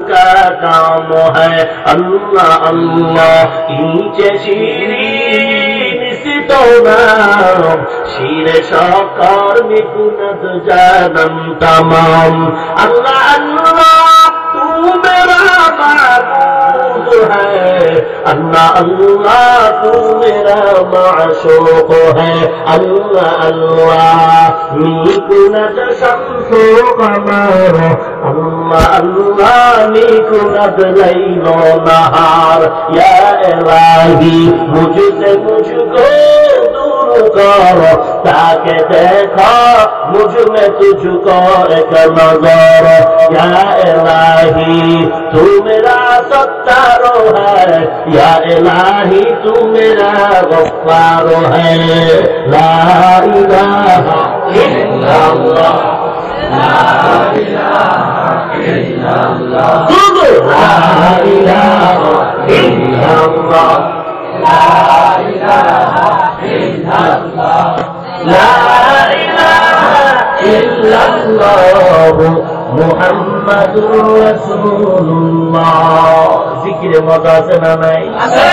का काम है अल्लाह अल्लाह नीचे शीरीन सी नाम शीर शौकर निकुनत जानम तमाम अल्लाह अल्लाह तू मेरा महबूब है अल्लाह अल्लाह तू मेरा माशूक है अल्लाह अल्लाह निकुनत शम्सो कमर अल्लाह अल्लाह निकुनत लैलो नहार या इलाही मुझसे मुझको दूर करो ताकि देखो मुझ में तुझको एक नजर या इलाही तू मेरा सत्तारो है या इलाही तू मेरा गफ्फारो है ला इलाहा इल्लल्लाह ला इलाहा इल्लल्लाह ला इलाहा इल्लल्लाह ला इलाहा इल्लल्लाह ला इलाहा इल्लल्लाह मुहम्मदुर रसूलुल्लाह जिकिरे मजा আছে না নাই আছে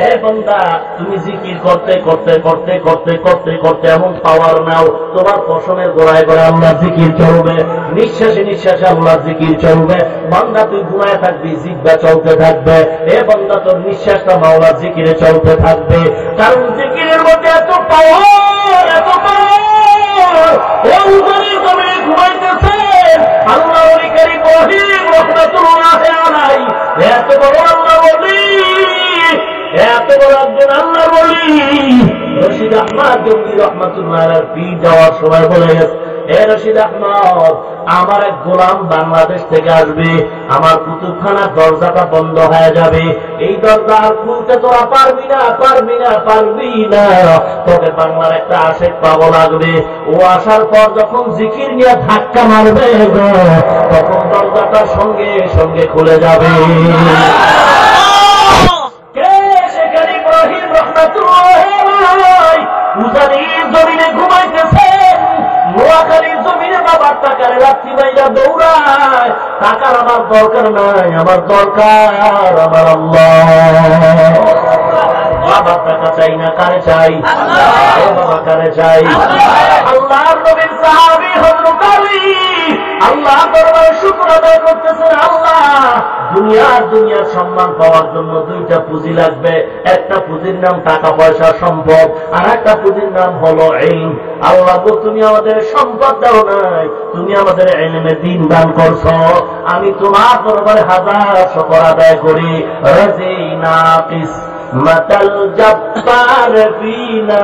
এ বান্দা তুমি জিকির করতে করতে করতে করতে করতে করতে এমন পাওয়ার নাও তোমার পশমের গোড়ায় গোড়ায় আল্লাহ জিকির চলবে নিঃশ্বাসে নিঃশ্বাসে আল্লাহ জিকির চলবে বান্দা তুই ঘুমায় থাকবি জিহ্বা চলতে থাকবে এ বান্দা তোর নিঃশ্বাসটা মাওলার জিকিরে চলতে থাকবে কারণ জিকিরের মধ্যে এত পাওয়ার এত পাওয়ার ও উদারে কবে ঘুমাইতেছে আল্লাহ ওলি কারীম ইব্রাহিম রাহমাতুল্লাহ আলাইহি এত বড় আল্লাহ ওলি এত বড় একজন আল্লাহ ওলি রশিদ আহমদ গঙ্গি রাহমাতুল্লাহ আলাইহি পীর যাওয়ার সময় বলে গেছে এ রশিদ আহমদ আমার এক গোলাম বাংলাদেশ থেকে আসবে আমার কুতুবখানার দরজাটা বন্ধ হয়ে যাবে এই দরজা আর খুলতে তোরা পারবি না পারবি না পারবি না তোকে বাংলার একটা আশেক পাওয়া লাগবে ও আসার পর যখন জিকির নিয়ে ধাক্কা মারবে তখন দরজাটা সঙ্গে সঙ্গে খুলে যাবে কে সেখানে ইব্রাহিম রাহমাতুল্লাহ আলাইহি উজানির জমিনে ঘুমাইতেছে নোয়াখালীর জমিনে বাবার টাকার রাত্রি বাইরা দৌড়ায় টাকার আমার দরকার নাই আমার দরকার আমার আল্লাহ বাবার টাকা চাই না কারে চাই বাবা কারে চাই আল্লাহর নবীর সাহাবী হযরত আলী আল্লাহ দরবারে শুকর আদায় করতেছেন আল্লাহ দুনিয়ার সম্মান পাওয়ার জন্য দুইটা পুঁজি লাগবে একটা পুঁজির নাম টাকা পয়সা সম্পদ আর একটা পুঁজির নাম হলো ইলম আল্লাহ তো তুমি আমাদের সম্পদ দাও নাই তুমি আমাদের ইলমে দ্বীন দান করছো আমি তোমার দরবারে হাজার শুকর আদায় করি রাজিনা কিসমতাল জব্বার ফিনা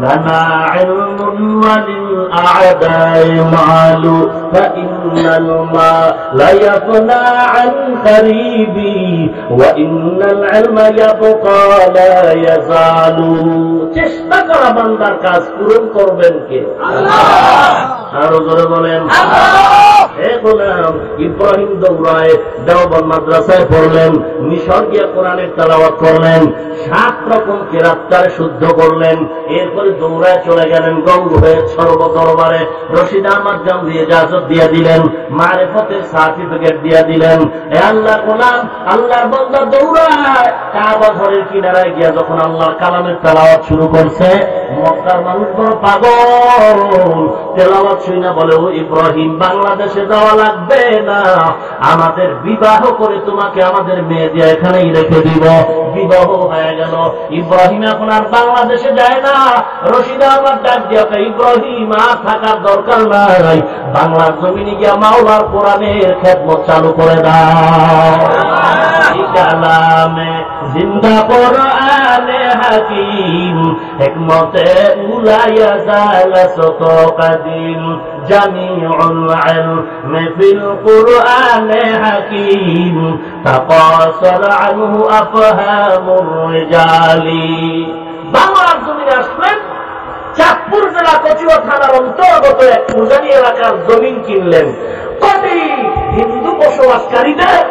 লানা ইলমুন ওয়ালিল আ'দাই মালু ফাইন্নাল মালা ইয়াফনা আন করিবি ওয়া ইন্নাল ইলমা ইয়াবকা লা ইয়াজালু চেষ্টা করা বান্দার কাজ পূরণ করবেন কে আল্লাহ আরো জোরে বলেন আল্লাহ হে গোলাম ইব্রাহিম দৌড়ায় দেওবন্দ মাদ্রাসায় পড়লেন মিশর গিয়ে কোরআনের তেলাওয়াত করলেন 7 রকম কিরাতটারে শুদ্ধ করলেন এরপরে দৌড়ায় চলে গেলেন গঙ্গ হয়ে সর্বদরবারে রশিদ আহমদ গান্ধী ইজাজত দিয়ে দিলেন মারিফতের সার্টিফিকেট দিয়ে দিলেন হে আল্লাহর গোলাম আল্লাহর বান্দা দৌড়ায় কাবা ঘরের কিনারায় গিয়ে যখন আল্লাহর কালামের তেলাওয়াত শুরু করছে মক্কার মানুষ বড় পাগল তেলাওয়াত শুনে বলে ও ইব্রাহিম বাংলাদেশে যাওয়া লাগবে না আমাদের বিবাহ করে তোমাকে আমাদের মেয়ে দিয়ে এখানেই রেখে দিব বিবাহ হয়ে গেল ইব্রাহিম এখন আর বাংলাদেশে যায় না রশিদ আহমদ ডাক দিয়ে ইব্রাহিম আর থাকার দরকার নাই বাংলার জমিনে গিয়া মাওলার কোরআনের খেদমত চালু করে দাও কালামে জিন্দা কোরআনে হাকিম হিকমতে উলায়া জালাসত কাদিম জামিউল ইলম ফিল কোরআনে হাকিম তাকাসার আনহু আফহামুর রিজালি বাংলার জমিনে আসলেন চাঁদপুর জেলা কচুয়া থানার অন্তর্গত এক উজানি এলাকার জমিন কিনলেন কোটি হিন্দু বসবাসকারীদের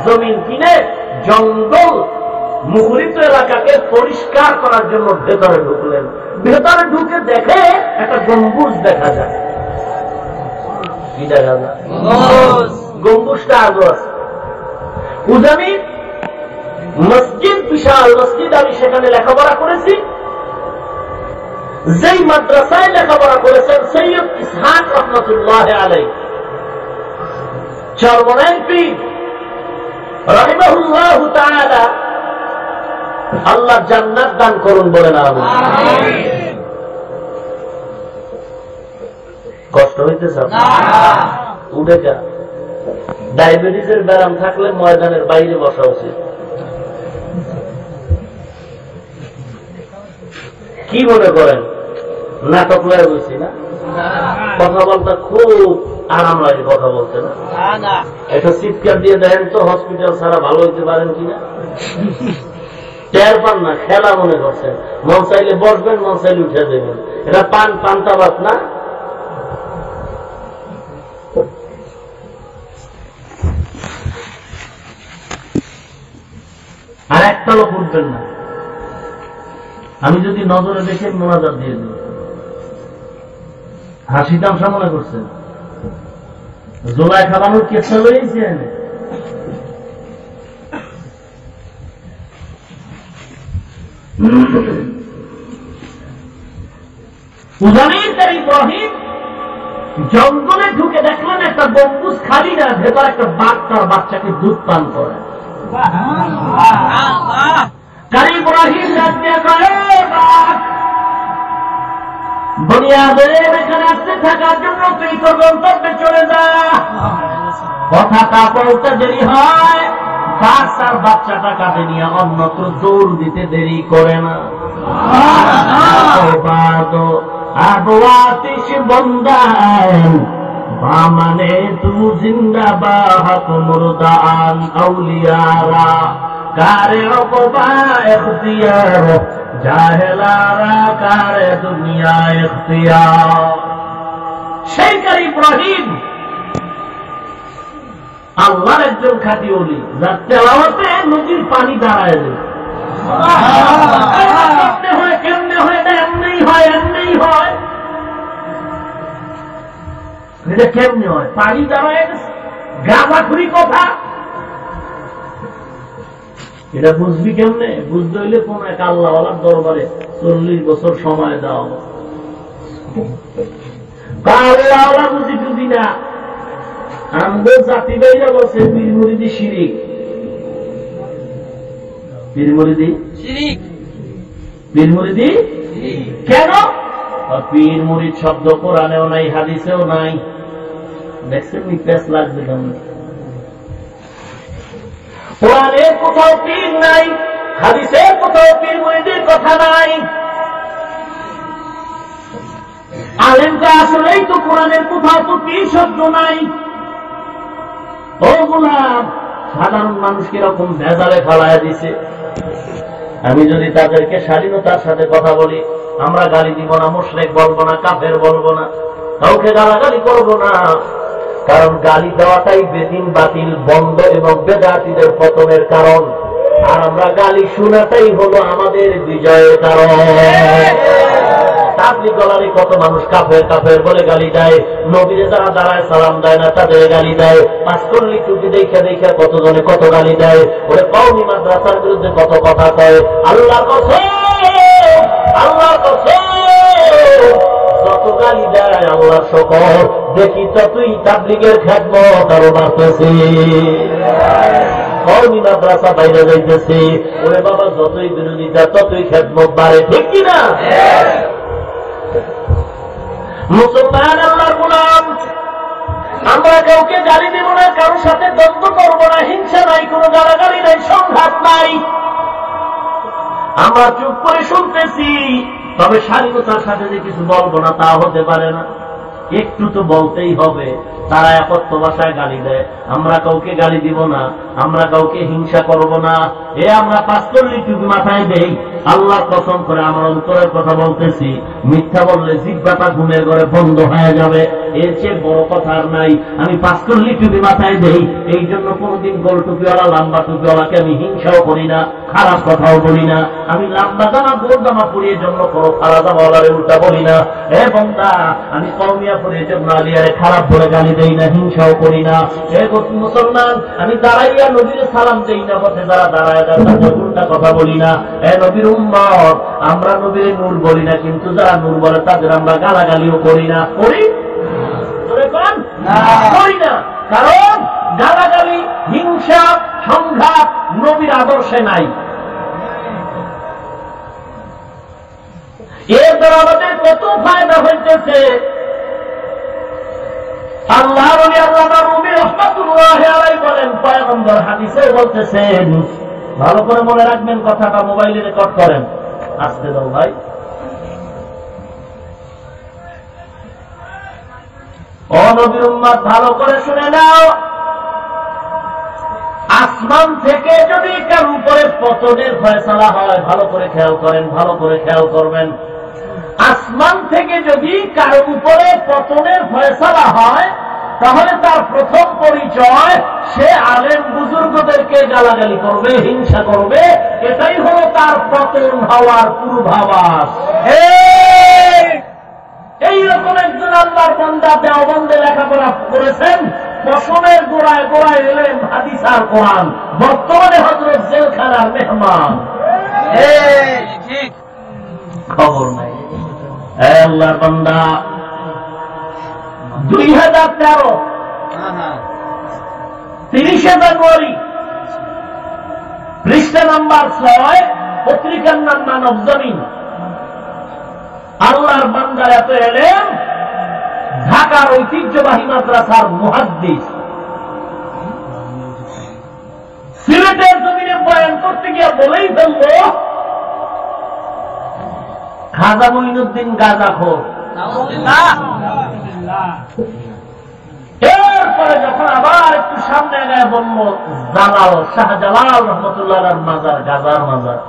জমিন কিনে জঙ্গল মুখরিত এলাকাকে পরিষ্কার করার জন্য ভেতরে ঢুকলেন ভেতরে ঢুকে দেখে একটা গম্বুজ দেখা যায় কি দেখা যায় গম্বুজটা আজও আছে উজানি মসজিদ, বিশাল মসজিদ, আমি সেখানে লেখাপড়া করেছি। যেই মাদ্রাসায় লেখাপড়া করেছেন সৈয়দ ইসহাক রহমতুল্লাহ আলাইহি, চরমনাই পীর রাহিমাহুল্লাহু তাআলা, আল্লাহ জান্নাত দান করুন, বলেন আমিন। কষ্ট হইতেছে উঠে যা। ডায়াবেটিসের ব্যায়াম থাকলে ময়দানের বাইরে বসা উচিত। কি মনে করেন নাটক লয়ে বলছি না? কথা বলতে খুব আরাম লাগে, কথা বলতে না? একটা চিৎকার দিয়ে দেন তো, হসপিটাল ছাড়া ভালো হইতে পারেন কিনা টের পান না। খেলা মনে করছেন, মন চাইলে বসবেন, মন চাইলে উঠে দেবেন। এটা পান্তাবাদ না? আর একটা লোক উঠবেন না। আমি যদি নজরে দেখে মোনাজাত দিয়ে দিই, হাসি তামসা মনে করছেন? জোলায় খাবানোর কেসটা লইছে এনে। ইব্রাহিম জঙ্গলে ঢুকে দেখলেন একটা গম্বুজ খালি না, ভেতর একটা বাঘ তার বাচ্চাকে দুধ পান করে। ইব্রাহিম বুনিয়াদের এখানে আসতে থাকার জন্য তুই তো গন্তব্যে চলে যা। কথাটা বলতে দেরি হয়, বাঘ আর বাচ্চাটা কাঁধে নিয়ে অন্যত্র দৌড় দিতে দেরি করে না। আতিশ বন্দান বামানে তু জিন্দাবাদ মুরদান আউলিয়ারা কারে অকবা ইখতিয়ার জাহেলারা কারে দুনিয়া ইখতিয়ার। সেই ইব্রাহিম আল্লাহর একজন খাঁটি ওলি, যার তেলাওয়াতে নদীর পানি দাঁড়ায় যায়। কেমনে হয় না? এমনি হয়, এমনি হয়। এটা কেমনে হয়? পানি দাঁড়ায় গেছে, গাঁজাখুরি কথা। এটা বুঝবি কেমনে? বুঝতে হইলে কোন এক আল্লাহওয়ালার দরবারে 40 বছর সময় দাও। আল্লাহওয়ালা বুঝি বুঝি না। আমাদের জাতি বাইরা বলছে পীর মুরিদি শিরিক। পীর মুরিদি শিরিক, পীর মুরিদি কেন? পীর মুরিদ শব্দ কোরআনেও নাই, হাদিসেও নাই। দেখছেন নি পেস লাগবে কেমন? কোরআনে কোথাও পীর নাই, হাদিসে কোথাও পীর মুরিদের কথা নাই। আলেমটা আসলেই তো কোরআনের কোথাও তো পীর শব্দ নাই। ও গোলাম, সাধারণ মানুষকে এরকম ভেজালে ফেলায় দিছে। আমি যদি তাদেরকে স্বাধীনতার সাথে কথা বলি, আমরা গালি দিব না, মুশরিক বলবো না, কাফের বলবো না, কাউকে গালাগালি করবো না। কারণ গালি দেওয়াটাই বেদিন বাতিল বন্ধ এবং বেদাতীদের পতনের কারণ। আর আমরা গালি শোনাটাই হলো আমাদের বিজয়ের কারণ। তাবলীগ গলারে কত মানুষ কাফের কাফের বলে গালি দেয়, নবীরে যারা দাঁড়ায় সালাম দেয় না তাদের গালি দেয়, পাঁচকল্লি টুপি দেখে দেখে কতজনে কত গালি দেয়, ওরে কওমি মাদ্রাসার বিরুদ্ধে কত কথা কয়। আল্লাহর কসম, আল্লাহর কসম, যত গালি দেয় আল্লাহর শকর, দেখি ততই তাবলীগের খ্যাতমত আরো বাড়তেছে। কওমি মাদ্রাসা বাইরে যাইতেছে, ওরে বাবা যতই বিরোধিতা ততই খ্যাতমত বাড়ে, ঠিক কিনা? মুসলমান আল্লাহর গোলাম, আমরা কাউকে গালি দেব না, কারোর সাথে দ্বন্দ্ব করবো না, হিংসা নাই, কোনো গালাগালি নাই, সংঘাত নাই। আমরা চুপ করে শুনতেছি, তবে স্বাধীনতার সাথে যে কিছু বলবো না তা হতে পারে না। একটু তো বলতেই হবে। তারা একত্র ভাষায় গালি দেয়, আমরা কাউকে গালি দিব না, আমরা কাউকে হিংসা করব না। এ আমরা 5 টুপি মাথায় দেই। আল্লাহর কসম করে আমার অন্তরের কথা বলতেছি, মিথ্যা বললে জিহ্বাটা ঘুমের ঘরে বন্ধ হয়ে যাবে, এর চেয়ে বড় কথা আর নাই। আমি 5 টুপি মাথায় দেই, এই জন্য কোনদিন গোল টুপিওয়ালা লম্বা টুপিওয়ালাকে আমি হিংসাও করি না, খারাপ কথাও বলি না, আমি লম্বা জামা গোল জামা পরিয়ে জন্য কোনো খারাপ জামাওয়ালারে উল্টা বলি না। হে বন্দা, আমি কওমিয়া পরিয়ে জন্য আলিয়ারে খারাপ বলে গালি দেই না, হিংসাও করি না। হে মুসলমান, আমি দাঁড়াইয়া নবীর সালাম দেই না, পথে যারা দাঁড়ায় তাদের উল্টা কথা বলি না। হে নবীর উম্মত, আমরা নবীর নূর বলি না, কিন্তু যারা নূর বলে তাদের আমরা গালাগালিও করি না। করি না, কারণ গালাগালি, হিংসা, সংঘাত নবীর আদর্শে নাই। এর দ্বারা আমাদের কত ফায়দা হইতেছে। আল্লাহ রুমি রহমাতুল্লাহি আলাইহি বলেন, পয়গম্বর হাদিসে বলতেছেন, ভালো করে মনে রাখবেন কথাটা, মোবাইলে রেকর্ড করেন। আসতে দাও ভাই। ও নবীর উম্মত, ভালো করে শুনে নাও, আসমান থেকে যদি কার উপরে পতনের ফয়সালা হয়, ভালো করে খেয়াল করেন, ভালো করে খেয়াল করবেন। আসমান থেকে যদি কার উপরে পতনের ফয়সালা হয়, তাহলে তার প্রথম পরিচয় সে আলেম বুজুর্গদেরকে গালাগালি করবে, হিংসা করবে। এটাই হলো তার পতন হওয়ার পূর্বাভাস। এইরকম একজন আল্লাহর বান্দা দেওবন্দে লেখাপড়া করেছেন, পশমের গোড়ায় গোড়ায় এলেন হাদিস আর কোরআন, বর্তমানে হযরত জেলখানার মেহমান। খবর নাই। আল্লাহর বান্দা 2013 30শে জানুয়ারি, পৃষ্ঠা নাম্বার 6, পত্রিকার নাম মানব জমিন। আল্লাহর বান্দা এত এলেন, ঢাকার ঐতিহ্যবাহী মাদ্রাসার মুহাদ্দিস, সিলেটের জমিনে বয়ান করতে গিয়ে বলেই ফেলল, খাজা মঈনুদ্দিন গাঁজাখোর। এরপরে যখন আবার একটু সামনে গিয়ে বলল, জালাল, শাহজালাল রহমতুল্লাহ মাজার, গাজার মাজার।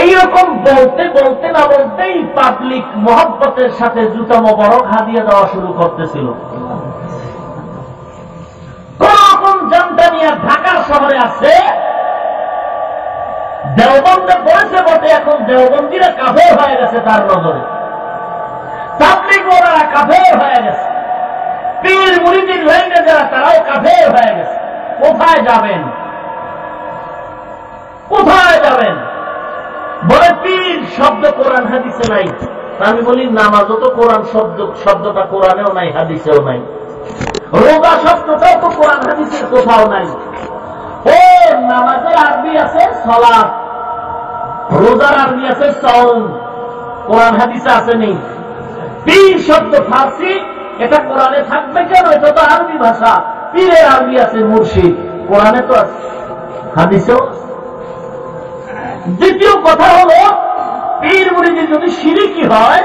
এইরকম বলতে বলতে না বলতেই পাবলিক মহব্বতের সাথে জুতা মোবারক হাদিয়ে দেওয়া শুরু করতেছিল। কোন রকম জামদানিয়া ঢাকা শহরে আছে, দেওবন্দে পড়েছে বটে, এখন দেওবন্দিরা কাফের হয়ে গেছে তার নজরে, তাবলীগ ওরা কাফের হয়ে গেছে, পীর মুরিদির লাইনে যারা তারাও কাফের হয়ে গেছে। কোথায় যাবেন? কোথায় যাবেন? বলে পীর শব্দ কোরআন হাদিসে নাই। আমি বলি নামাজও তো কোরআন শব্দটা কোরআনেও নাই, হাদিসেও নাই। রোজা শব্দটাও তো কোরআন হাদিসের কোথাও নাই। ও নামাজের আরবি আছে সালাত, রোজার আরবি আছে সাওম, কোরআন হাদিসে আছে নেই। পীর শব্দ ফার্সি, এটা কোরআনে থাকবে কেন? এটা তো আরবি ভাষা। পীরের আরবি আছে মুর্শিদ, কোরআনে তো আছে, হাদিসেও। দ্বিতীয় কথা হলো, পীর মুরিদি যদি শিরকি হয়,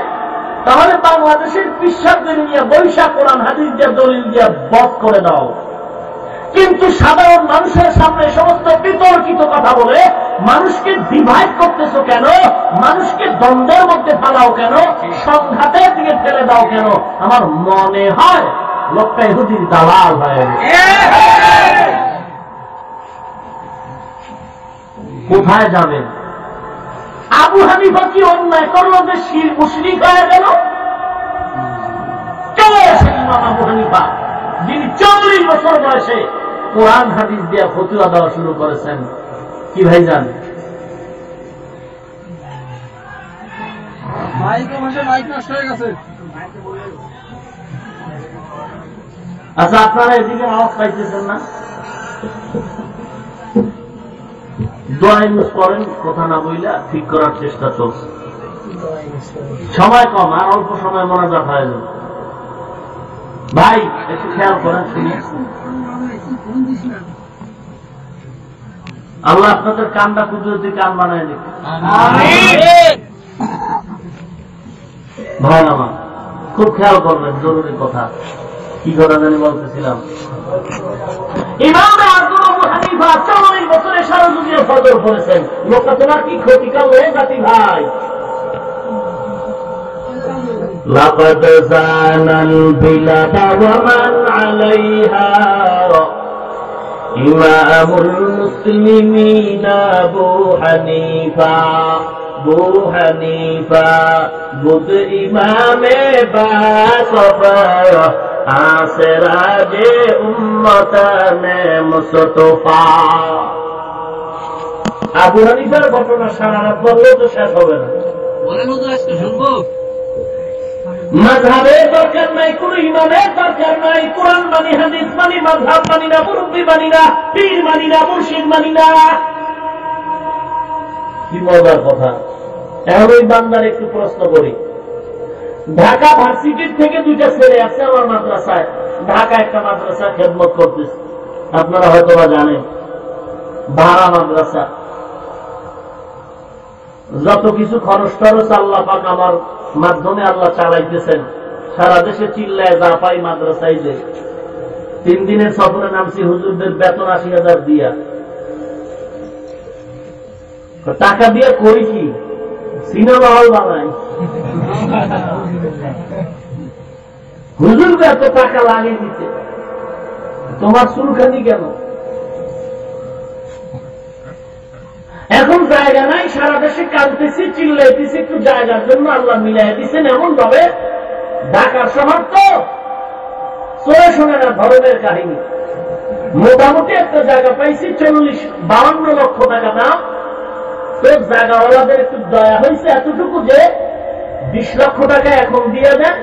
তাহলে বাংলাদেশের পিসাবদের নিয়ে বৈশাখ কোরআন হাদিস দিয়ে দলিল দিয়ে বধ করে দাও। কিন্তু সাধারণ মানুষের সামনে সমস্ত বিতর্কিত কথা বলে মানুষকে ডিভাইড করতেছো কেন? মানুষকে দ্বন্দ্বের মধ্যে ফেলাও কেন? সংঘাতের দিকে ফেলে দাও কেন? আমার মনে হয় লোকটা ইহুদির দালাল হয়। কোথায় যাবেন? আবু হানিফা কি অন্যায় করলো যে মুশরিক হয়ে গেল? কে ইমাম আবু হানিফা, যিনি 40 বছর বয়সে কোরআন হাদিস দিয়ে ফতোয়া দেওয়া শুরু করেছেন? কি ভাইজান? আচ্ছা, আপনারা এদিকে আওয়াজ পাইতেছেন না? দোয়া ইউজ করেন, কথা না বইলা ঠিক করার চেষ্টা চলছে। সময় কম, আর অল্প সময় মোনাজাত হয়ে যাবে। ভাই একটু খেয়াল করেন, শুনি। আল্লাহ আপনাদের কানটা কুদরতি কান বানায় দিন। ভাই আমার খুব খেয়াল করবেন, জরুরি কথা। কি কথা জানি বলতেছিলাম? ইমাম আবু হানিফা 40 বছরে সারাজুগীয় ফজর পড়েছেন। লোকটা তোমার কি ক্ষতিকার হয়ে যাতি ভাই? لقد زان البلاد ومن عليها ইমামুল মুসলিমিন আবু হানিফা, আবু হানিফা বুদ ইমামে বাসফা আসরাজে উম্মতানে মুস্তফা। আবু হানিফার ঘটনা সারা রাত বললেও তো শেষ হবে না। মাযহাবের দরকার নাই, কোন ইমামের দরকার নাই। কোরআন মানি, হাদিস মানি, মাযহাব মানি না, মুরব্বি মানি না, পীর মানি না, মুর্শিদ মানি না। কি মজার কথা। এখন ওই বান্দার একটু প্রশ্ন করি, ঢাকা ভার্সিটির থেকে দুইটা ছেলে আছে আমার মাদ্রাসায়, ঢাকা একটা মাদ্রাসা খেদমত করতেছে, আপনারা হয়তো বা জানেন, ভাড়া মাদ্রাসা। যত কিছু খরচ টরচ আল্লাহ পাক আমার মাধ্যমে আল্লাহ চালাইতেছেন, সারা দেশে চিল্লায় যা পাই মাদ্রাসায় যে 3 দিনের সফরে নামছি, হুজুরদের বেতন 80,000 দিয়া। টাকা দিয়ে করি কি, সিনেমা হল বানাই। হুজুরকে এত টাকা লাগিয়ে দিচ্ছে, তোমার চুলখানি কেন? এখন জায়গা নাই, সারা দেশে কাঁদতেছি, চিল্লাইতেছি, একটু জায়গার জন্য আল্লাহ মিলাই দিচ্ছেন এমন ভাবে। ঢাকার শহর তো চলে শোনে না ধরনের কাহিনী। মোটামুটি একটা জায়গা পাইছি 40-52 লক্ষ টাকা দাম। তো জায়গাওয়ালাদের একটু দয়া হয়েছে এতটুকু যে 20 লক্ষ টাকা এখন দিয়ে দেন,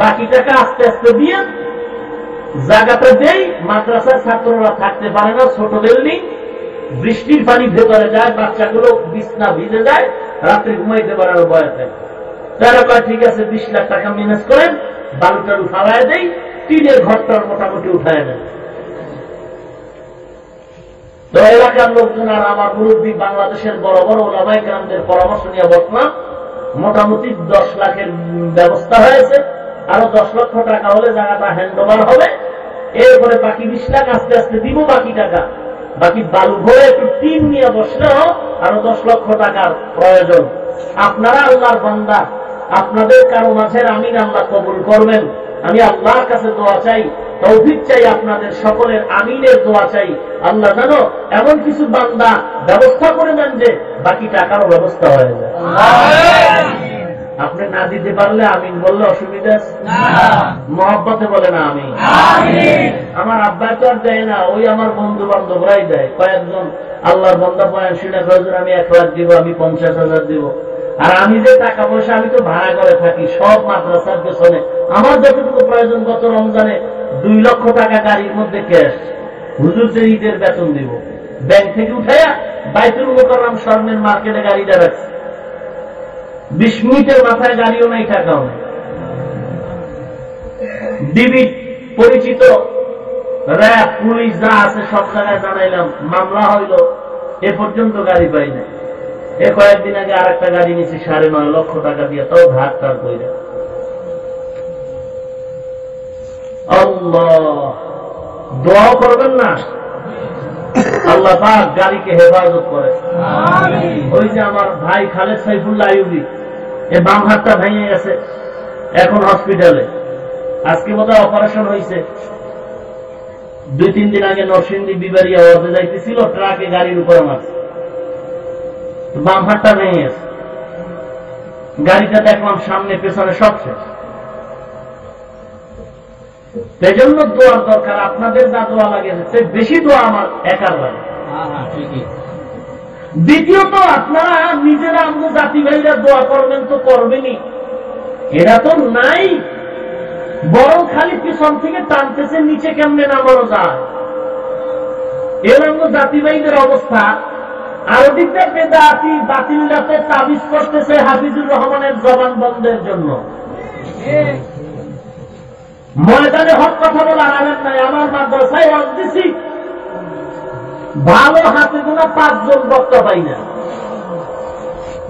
বাকি টাকা আস্তে আস্তে দিয়ে জায়গাটা দেই। মাদ্রাসার ছাত্ররা থাকতে পারে না, ছোট বিল্ডিং, বৃষ্টির পানি ভেতরে যায়, বাচ্চাগুলো বিছনা ভিজে যায়, রাত্রে ঘুমাইতে পারার ভয় থাকে। তারা কয় ঠিক আছে 20 লাখ টাকা ম্যানেজ করেন, বালুটার ফালায় দেই, টিনের ঘরটার মোটামুটি উঠায় নেন। তো এলাকার লোকজন আর আমার মুরব্বী বাংলাদেশের বড় বড় ওলামায়ে কেরামদের পরামর্শ নিয়ে বসলাম, মোটামুটি 10 লাখের ব্যবস্থা হয়েছে। আরো 10 লক্ষ টাকা হলে জায়গাটা হ্যান্ড ওভার হবে। এরপরে বাকি 20 লাখ আস্তে আস্তে দিব, বাকি টাকা, বাকি বালু ভরে একটু টিন নিয়ে বসলেও আরো 10 লক্ষ টাকার প্রয়োজন। আপনারা আল্লাহর বান্দা, আপনাদের কারো মাঝের আমিন আল্লাহ কবুল করবেন। আমি আল্লাহর কাছে দোয়া চাই, তৌফিক চাই, আপনাদের সকলের আমিনের দোয়া চাই। আল্লাহ জানো এমন কিছু বান্দা ব্যবস্থা করে দেন যে বাকি টাকারও ব্যবস্থা হয়ে যায়। আপনি না দিতে পারলে আমিন বললে অসুবিধা আছে? মহব্বতে বলে না আমিন। আমার আব্বা তো আর দেয় না, ওই আমার বন্ধু বান্ধবরাই দেয়। কয়েকজন আল্লাহর বান্দা বয়ান শুনে কয়েকজন আমি 1 লাখ দিব, আমি 50,000 দিব। আর আমি যে টাকা পয়সা, আমি তো ভাড়া করে থাকি, সব মাদ্রাসার পেছনে আমার যতটুকু প্রয়োজন। গত রমজানে 2 লক্ষ টাকা গাড়ির মধ্যে ক্যাশ, হুজুরদের ঈদের বেতন দিব, ব্যাংক থেকে উঠাইয়া বাইতুল মুকাররম স্বর্ণের মার্কেটে গাড়িটা রাখছি। 20 মিনিটের মাথায় গাড়িও নাই, টাকাও নাই। ডিবি পরিচিত, র্যাব, পুলিশ যা আছে সব জায়গায় জানাইলাম, মামলা হইল, এ পর্যন্ত গাড়ি পাই নাই। এ কয়েকদিন আগে আর একটা গাড়ি নিয়েছি 9.5 লক্ষ টাকা দিয়ে, তাও ধার টার কইরা। আল্লাহ দোয়া করবেন না, আল্লাহ পাক গাড়িকে হেফাজত করে। ওই যে আমার ভাই খালেদ সাইফুল্লাহ আইয়ুবী, এ বাম হাতটা ভেঙে গেছে, এখন হসপিটালে। আজকে বোধহয় অপারেশন হয়েছে। 2-3 দিন আগে নরসিংদী বিবারিয়া ওয়াজে যাইতেছিল, ট্রাকে গাড়ির উপরে মারছে, বাম হাতটা ভেঙে গেছে। গাড়িটা দেখলাম সামনে পেছনে সব শেষ। সেজন্য দোয়ার দরকার। আপনাদের যা দোয়া লাগে সে বেশি দোয়া আমার একার লাগে। দ্বিতীয়ত আপনারা নিজেরা আমাদের জাতি ভাইরা দোয়া করবেন তো করবেনই, এরা তো নাই, বরং খালি পিছন থেকে টানতেছে নিচে কেমনে নামানো যায়। এর আমাদের জাতি ভাইদের অবস্থা। আরো দিকটা বেদাতি বাতিলরাতে তাবিজ করতেছে হাফিজুর রহমানের জবান বন্ধের জন্য। ময়দানে হক কথা বলার আলেম নাই। আমার মাদ্রাসায় ওয়াজ দিছি, ভালো হাতে গোনা 5 জন বক্তা পাই না,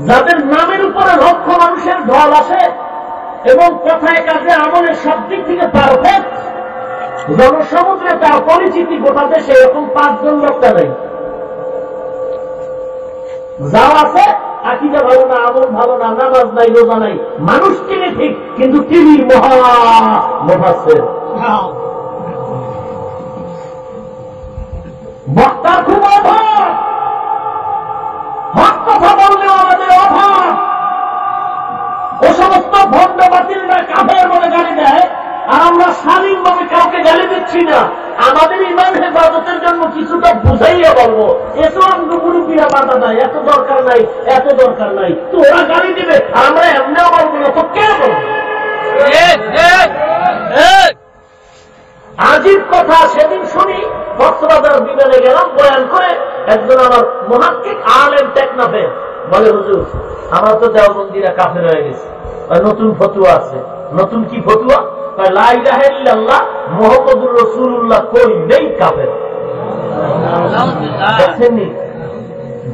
যাদের নামের উপরে লক্ষ মানুষের ঢল আসে এবং কথায় কাজে আমলের সব দিক থেকে পারফেক্ট, জনসমুদ্রে তার পরিচিতি গোটা দেশে এরকম 5 জন বক্তা নেই। যাও আছে আকীদা ভালো না, আমল ভালো না, নামাজ নাই, রোজা নাই, মানুষ চিনে ঠিক কিন্তু টিভির মুফাসসির। বক্তার খুব অভাব, হক কথা বললেও আমাদের অভাব। ও সমস্ত ভণ্ড বাতিলরা কাফের বলে গালি দেয়, আর আমরা স্বাধীনভাবে কাউকে গালি দিচ্ছি না। আমাদের ইমান হেফাজতের জন্য কিছুটা বুঝাইয়া বলবো, এত মুরব্বীরা বাধা দেয়, এত দরকার নাই, এত দরকার নাই, তো ওরা গালি দিবে, আর আমরা এমনিও বলবো না, তো কে বলবো? আজীব কথা। সেদিন শুনি কক্সবাজার বিমানে গেলাম, বয়ান করে একজন আমার মুহাক্কিক আলেম টেকনাফে বলে, হুজুর আমার তো দেওবন্দিরা কাফের হয়ে গেছে, নতুন ফতুয়া আছে। নতুন কি ফতুয়া? লা ইলাহা ইল্লাল্লাহ মুহাম্মদুর রাসূলুল্লাহ কইলেই কাফের।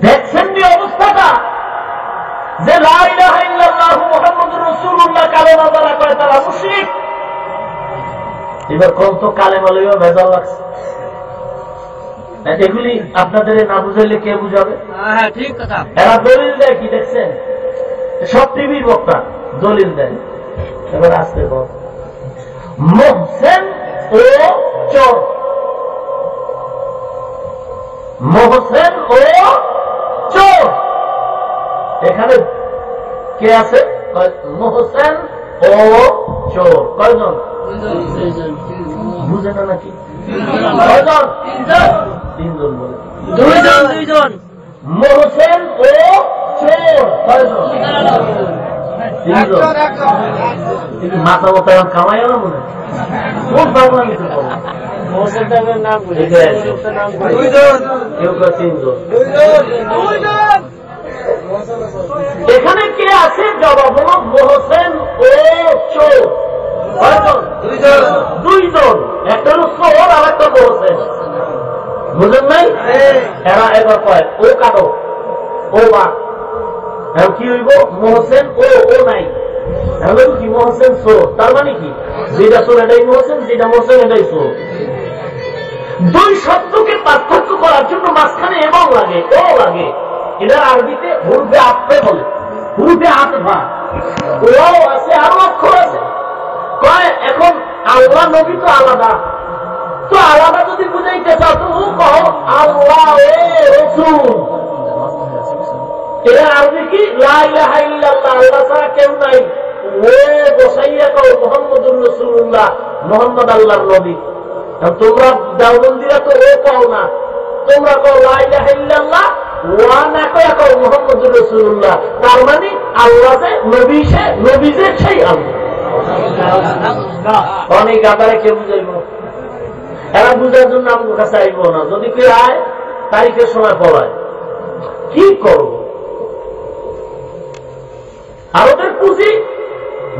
দেখছেননি অবস্থাটা, যে লা ইলাহা ইল্লাল্লাহ মুহাম্মদুর রাসূলুল্লাহ কালেমা যারা কয় তারা মুশরিক। এবার কোন তো কালেমা লইয়া ভেজাল লাগছে। এগুলি আপনাদের না বুঝাইলে কে বুঝাবে? হ্যাঁ, ঠিক কথা। এরা দলিল দেয় কি দেখছেন? সব টিভির বক্তা দলিল দেয়। এবার আসতে বল, মোহসেন ও চোর, মোহসেন ও চোর। এখানে কে আছে? মোহসেন ও চোর। কয়জন? বুঝে না নাকি? কয়জন? তিনজন বলে। দুইজন। মোহসেন ও চোর কয়জন? তিনজন। মাথা মতো কামাইও না মনে খুব বাংলা কিছু বলো। এখানে কে আছে? জবাব হলো মোহসেন ও চোর। দুইজন, একটা হলো চোর আর একটা মোহসেন। বুঝেন নাই? এরা এবার কয় ও কাটো, ও বা কি হইব? মোহসেন ও নাই, কি মোহসেন চোর। তার মানে কি? যেটা চোর এটাই মোহসেন, যেটা মোহসেন এটাই চোর। দুই শব্দকে পার্থক্য করার জন্য মাঝখানে এবং লাগে, ও লাগে। এটা আরবিতে হুরফে আতফে বলে, হুরফে আতফা। ওরাও আছে, আরো অক্ষর আছে। কয় এখন আল্লাহ নবী তো আলাদা, তো আলাদা যদি বুঝাইতে চাও তো কও আল্লাহ রাসূল। এরা আরবি কি? লা ইলাহা ইল্লাল্লাহ, আল্লাহ ছাড়া কেউ নাই। ও বসাইয়া কও মুহাম্মদুর রাসূলুল্লাহ, মুহাম্মদ আল্লাহর নবী। তোমরা দেওবন্দিরা তো ও কও না, তোমরা কও লা ইলাহা ইল্লাল্লাহ, ওয়া না কয়া কও মুহাম্মদুর রাসূলুল্লাহ। তার মানে আল্লাহ যে নবী, সে নবী যে সেই আল্লাহ। অনেক আদারে কে বুঝাইব? এরা বুঝার জন্য আমার কাছে আইব না। যদি কেউ আয় তারিখের সময় পড়ায়, কি করব? আর ওদের পুঁজি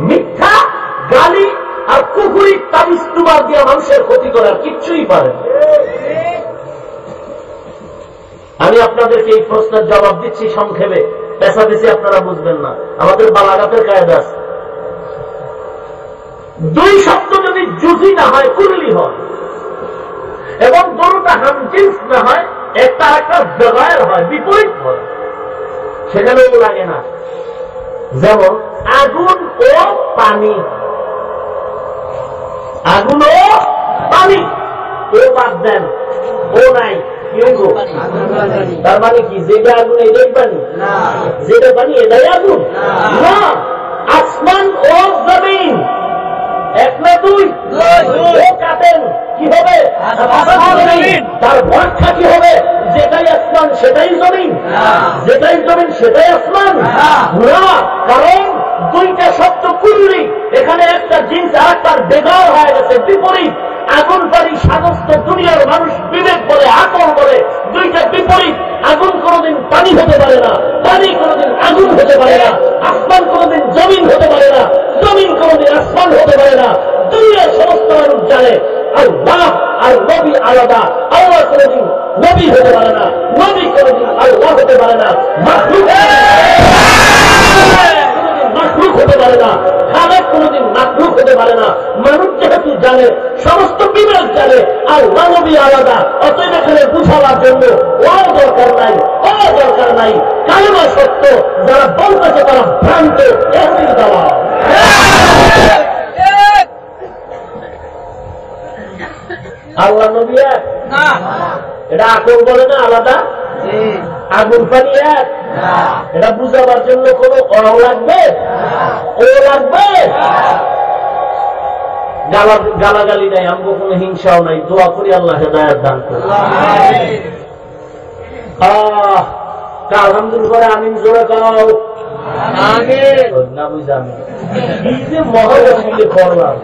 মিথ্যা, গালি আর কুফরি তাবিজ তুবার দিয়ে মানুষের ক্ষতি করার কিচ্ছুই পারে। আমি আপনাদেরকে এই প্রশ্নের জবাব দিচ্ছি সংক্ষেপে, পেছাপেছি আপনারা বুঝবেন না। আমাদের বালাগাতের কায়দা আছে। দুই শব্দ যদি জুজি না হয়, কুরলি হয়, এবং দুটোটা হামজিন্স না হয়, একটা একটা জগায়ের হয়, বিপরীত হয়, সেখানেও লাগে না। যেমন আগুন ও পানি, আগুন ও পানি, ও বাদ দেন, ও নাই, তার মানে কি? যেটা আগুন এটাই পানি, যেটা পানি এটাই আগুন না। আসমান ও জমিন এক না দুই, ও কাটেন কি হবে? তার ব্যাখ্যা কি হবে? যেটাই আসমান সেটাই জমিন, যেটাই জমিন সেটাই আসমান না। কারণ দুইটা শব্দ কুল্লি, এখানে একটা জিনিস আর একটার বেগার হয়ে গেছে, বিপরীত। আগুন পানি সমস্ত দুনিয়ার মানুষ বিবেক বলে, আকল বলে, দুইটা বিপরীত। আগুন কোনদিন পানি হতে পারে না, পানি কোনদিন আগুন হতে পারে না, আসমান কোনদিন জমিন হতে পারে না, জমিন কোনদিন আসমান হতে পারে না। দুনিয়ার সমস্ত মানুষ জানে আল্লাহ আর নবী আলাদা। আল্লাহ কোনদিন নবী হতে পারে না, নবী কোনদিন আল্লাহ হতে পারে না, মাখলুক হতে পারে না, খালেক কোনদিন মাখলুক হতে পারে না। মানুষ যেহেতু জানে, সমস্ত বিবেক জানে আল্লাহ নবী আলাদা, অতএব এখানে বুঝাবার জন্য ও দরকার নাই, ও দরকার নাই। কালেমা সত্য, যারা বলতেছে তারা ভ্রান্ত, এর দেওয়া। আল্লাহ নবী এক, এটা আগুন বলে না আলাদা? আগুন পানি এক? এটা বুঝাবার জন্য কোনো অ লাগবে? ও লাগবে? গালাগালি নাই, আমগো কোনো হিংসাও নাই। দোয়া করি আল্লাহ হেদায়েত দান করুন। আলহামদুলিল্লাহ আমিন জোরে কাও। না বুঝা আমি কি যে মহাবিলে করলাম।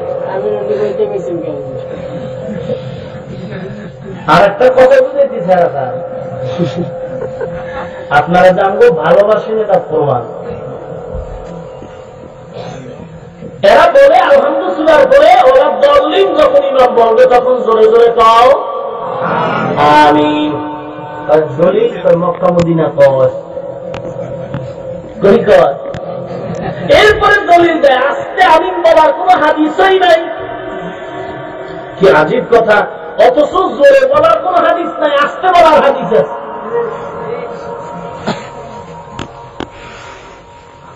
আর একটা কথা বুঝেছি স্যারা, আপনারা জানবো ভালোবাসেন, এটা প্রমাণ। এরা বলে আলহামদুলিল্লাহ করে, ওরা দলিম যখন ইমাম বলবে তখন জোরে জোরে কাও আমিন। জলিল মক্কা মদিনা কয় কই কয়, এরপরে দলিল দেয়। আস্তে আমিন বলার কোন হাদিসই নাই। কি আজীব কথা, অথচ জোরে বলার কোন হাদিস নাই, আস্তে বলার হাদিস আছে।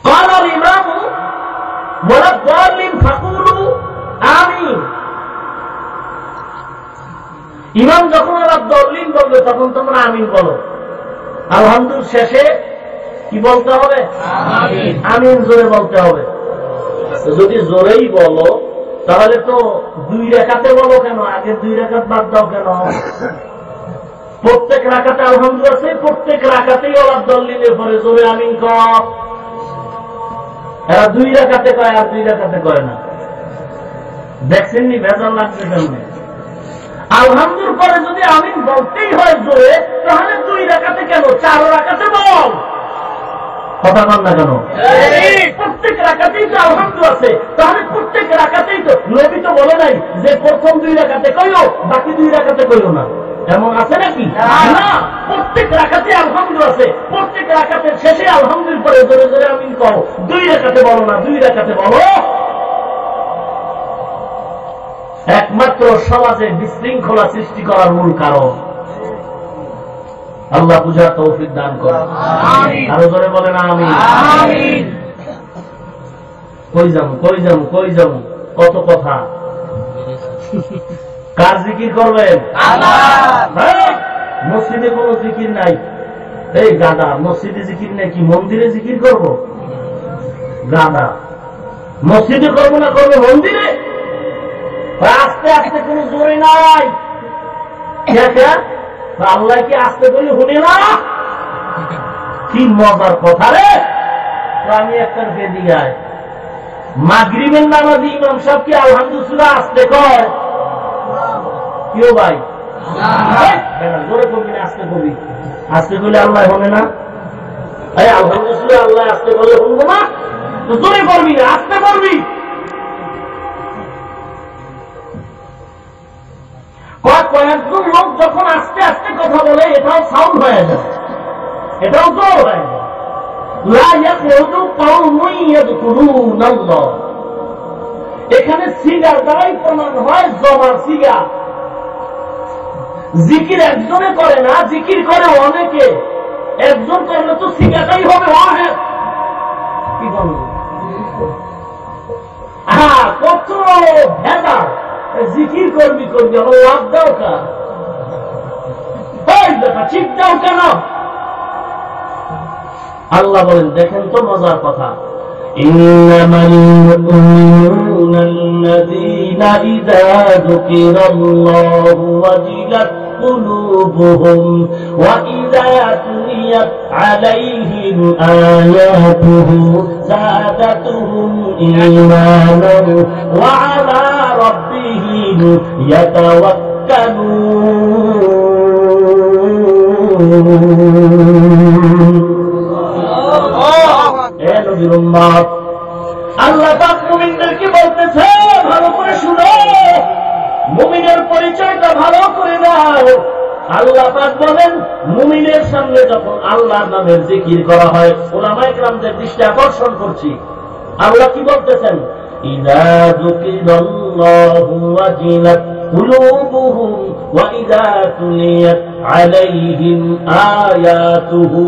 قال الإمام ولا الضالين فقولوا آمين। ইমাম যখন ওরা দলিল বলবে তখন তোমরা আমিন বলো। আলহামদুলিল্লাহ শেষে কি বলতে হবে? আমিন জোরে বলতে হবে। যদি জোরেই বলো তাহলে তো 2 রাকাতে বলো কেন? আগে 2 রাকাত বাদ দাও কেন? প্রত্যেক রাকাতে আলহামদুলিল্লাহ আছে, প্রত্যেক রাকাতেই ওরা দলিলের পরে জোরে আমিন কর। এরা 2 রাকাতে কয় আর 2 রাকাতে কয় না। দেখছেন নি ভেজাল লাগছে কেমনে? আলহামদুলিল্লাহ পরে যদি আমিন বলতেই হয় জোরে, তাহলে 2 রাকাতে কেন? 4 রাকাতে বল। কথা বল না কেন? প্রত্যেক রাকাতেই তো আলহামদুলিল্লাহ আছে, তাহলে প্রত্যেক রাকাতেই তো। নবী তো বলে নাই যে প্রথম 2 রাকাতে কইও, বাকি 2 রাকাতে কইও না। এমন আছে নাকি? না, প্রত্যেক রাকাতে আলহামদুলিল্লাহ আছে, প্রত্যেক রাকাতের শেষে আলহামদুলিল্লাহ পরে জোরে জোরে আমিন কও। 2 রাকাতে বলো না, 2 রাকাতে বলো। একমাত্র সমাজে বিশৃঙ্খলা সৃষ্টি করার মূল কারণ। আল্লাহ বুঝার তৌফিক দান করেন। আরো জোরে বলেন আমিন। কই যাবো কত কথা। কার জিকির করবেন? মসজিদে কোন জিকির নাই। এই গাদা, মসজিদে জিকির নেই কি মন্দিরে জিকির করবো? গাদা, মসজিদে করবো না, করবো মন্দিরে। আস্তে আস্তে কোন জোরে নাই। আল্লাহ কি আস্তে করে শুনে না? কি মজার কথা রে। আমি একটা বেদিয়ায় মাগরিবের নামাজি ইমাম সাহেব কি আলহামদুলিল্লাহ আস্তে কয়? কেউ ভাই জোরে করবি না, আস্তে করবি। আস্তে করলে আল্লাহ শুনে না? আলহামদুলিল্লাহ আল্লাহ আস্তে করলে শুনবো না? জোরে করবি না, আস্তে করবি। কয়েকজন লোক যখন আস্তে আস্তে কথা বলে, এটাও সাউন্ড হয়ে যায়, এটাও জোর হয়ে যায়। এখানে সিগার দ্বারাই প্রমাণ হয় জমার সিগার। জিকির একজনে করে না, জিকির করে অনেকে। একজন করলে তো সিগাটাই হবে অনেক। কি বলবো? হ্যাঁ, কত ভেদার। জিকির করবি আমার লাভ দাও কা ঠিক দাও কেন? আল্লাহ বলেন, দেখেন তো মজার কথা। ইন্নামাল মুমিনুনা আল্লাযীনা ইযা যুকিরাল্লাহু ওয়াজিলাত قلوبهم وإذا تليت عليهم آياته زادتهم إيمانا وعلى ربهم يتوكلون। আল্লাহ পাক মুমিনদেরকে বলতেছে, ভালো করে শুনো, মুমিনের পরিচয়টা ভালো করে দাও। আল্লাহ পাক বলেন, মুমিনের সামনে যখন আল্লাহর নামের জিকির করা হয়, উলামায়ে কেরামদের দৃষ্টি আকর্ষণ করছি, আল্লাহ কি বলতেছেন? ইযা যুকিরাল্লাহু ওয়াজিলাত কুলুবুহুম ওয়া ইযা তুলিয়াত আলাইহিম আয়াতুহু।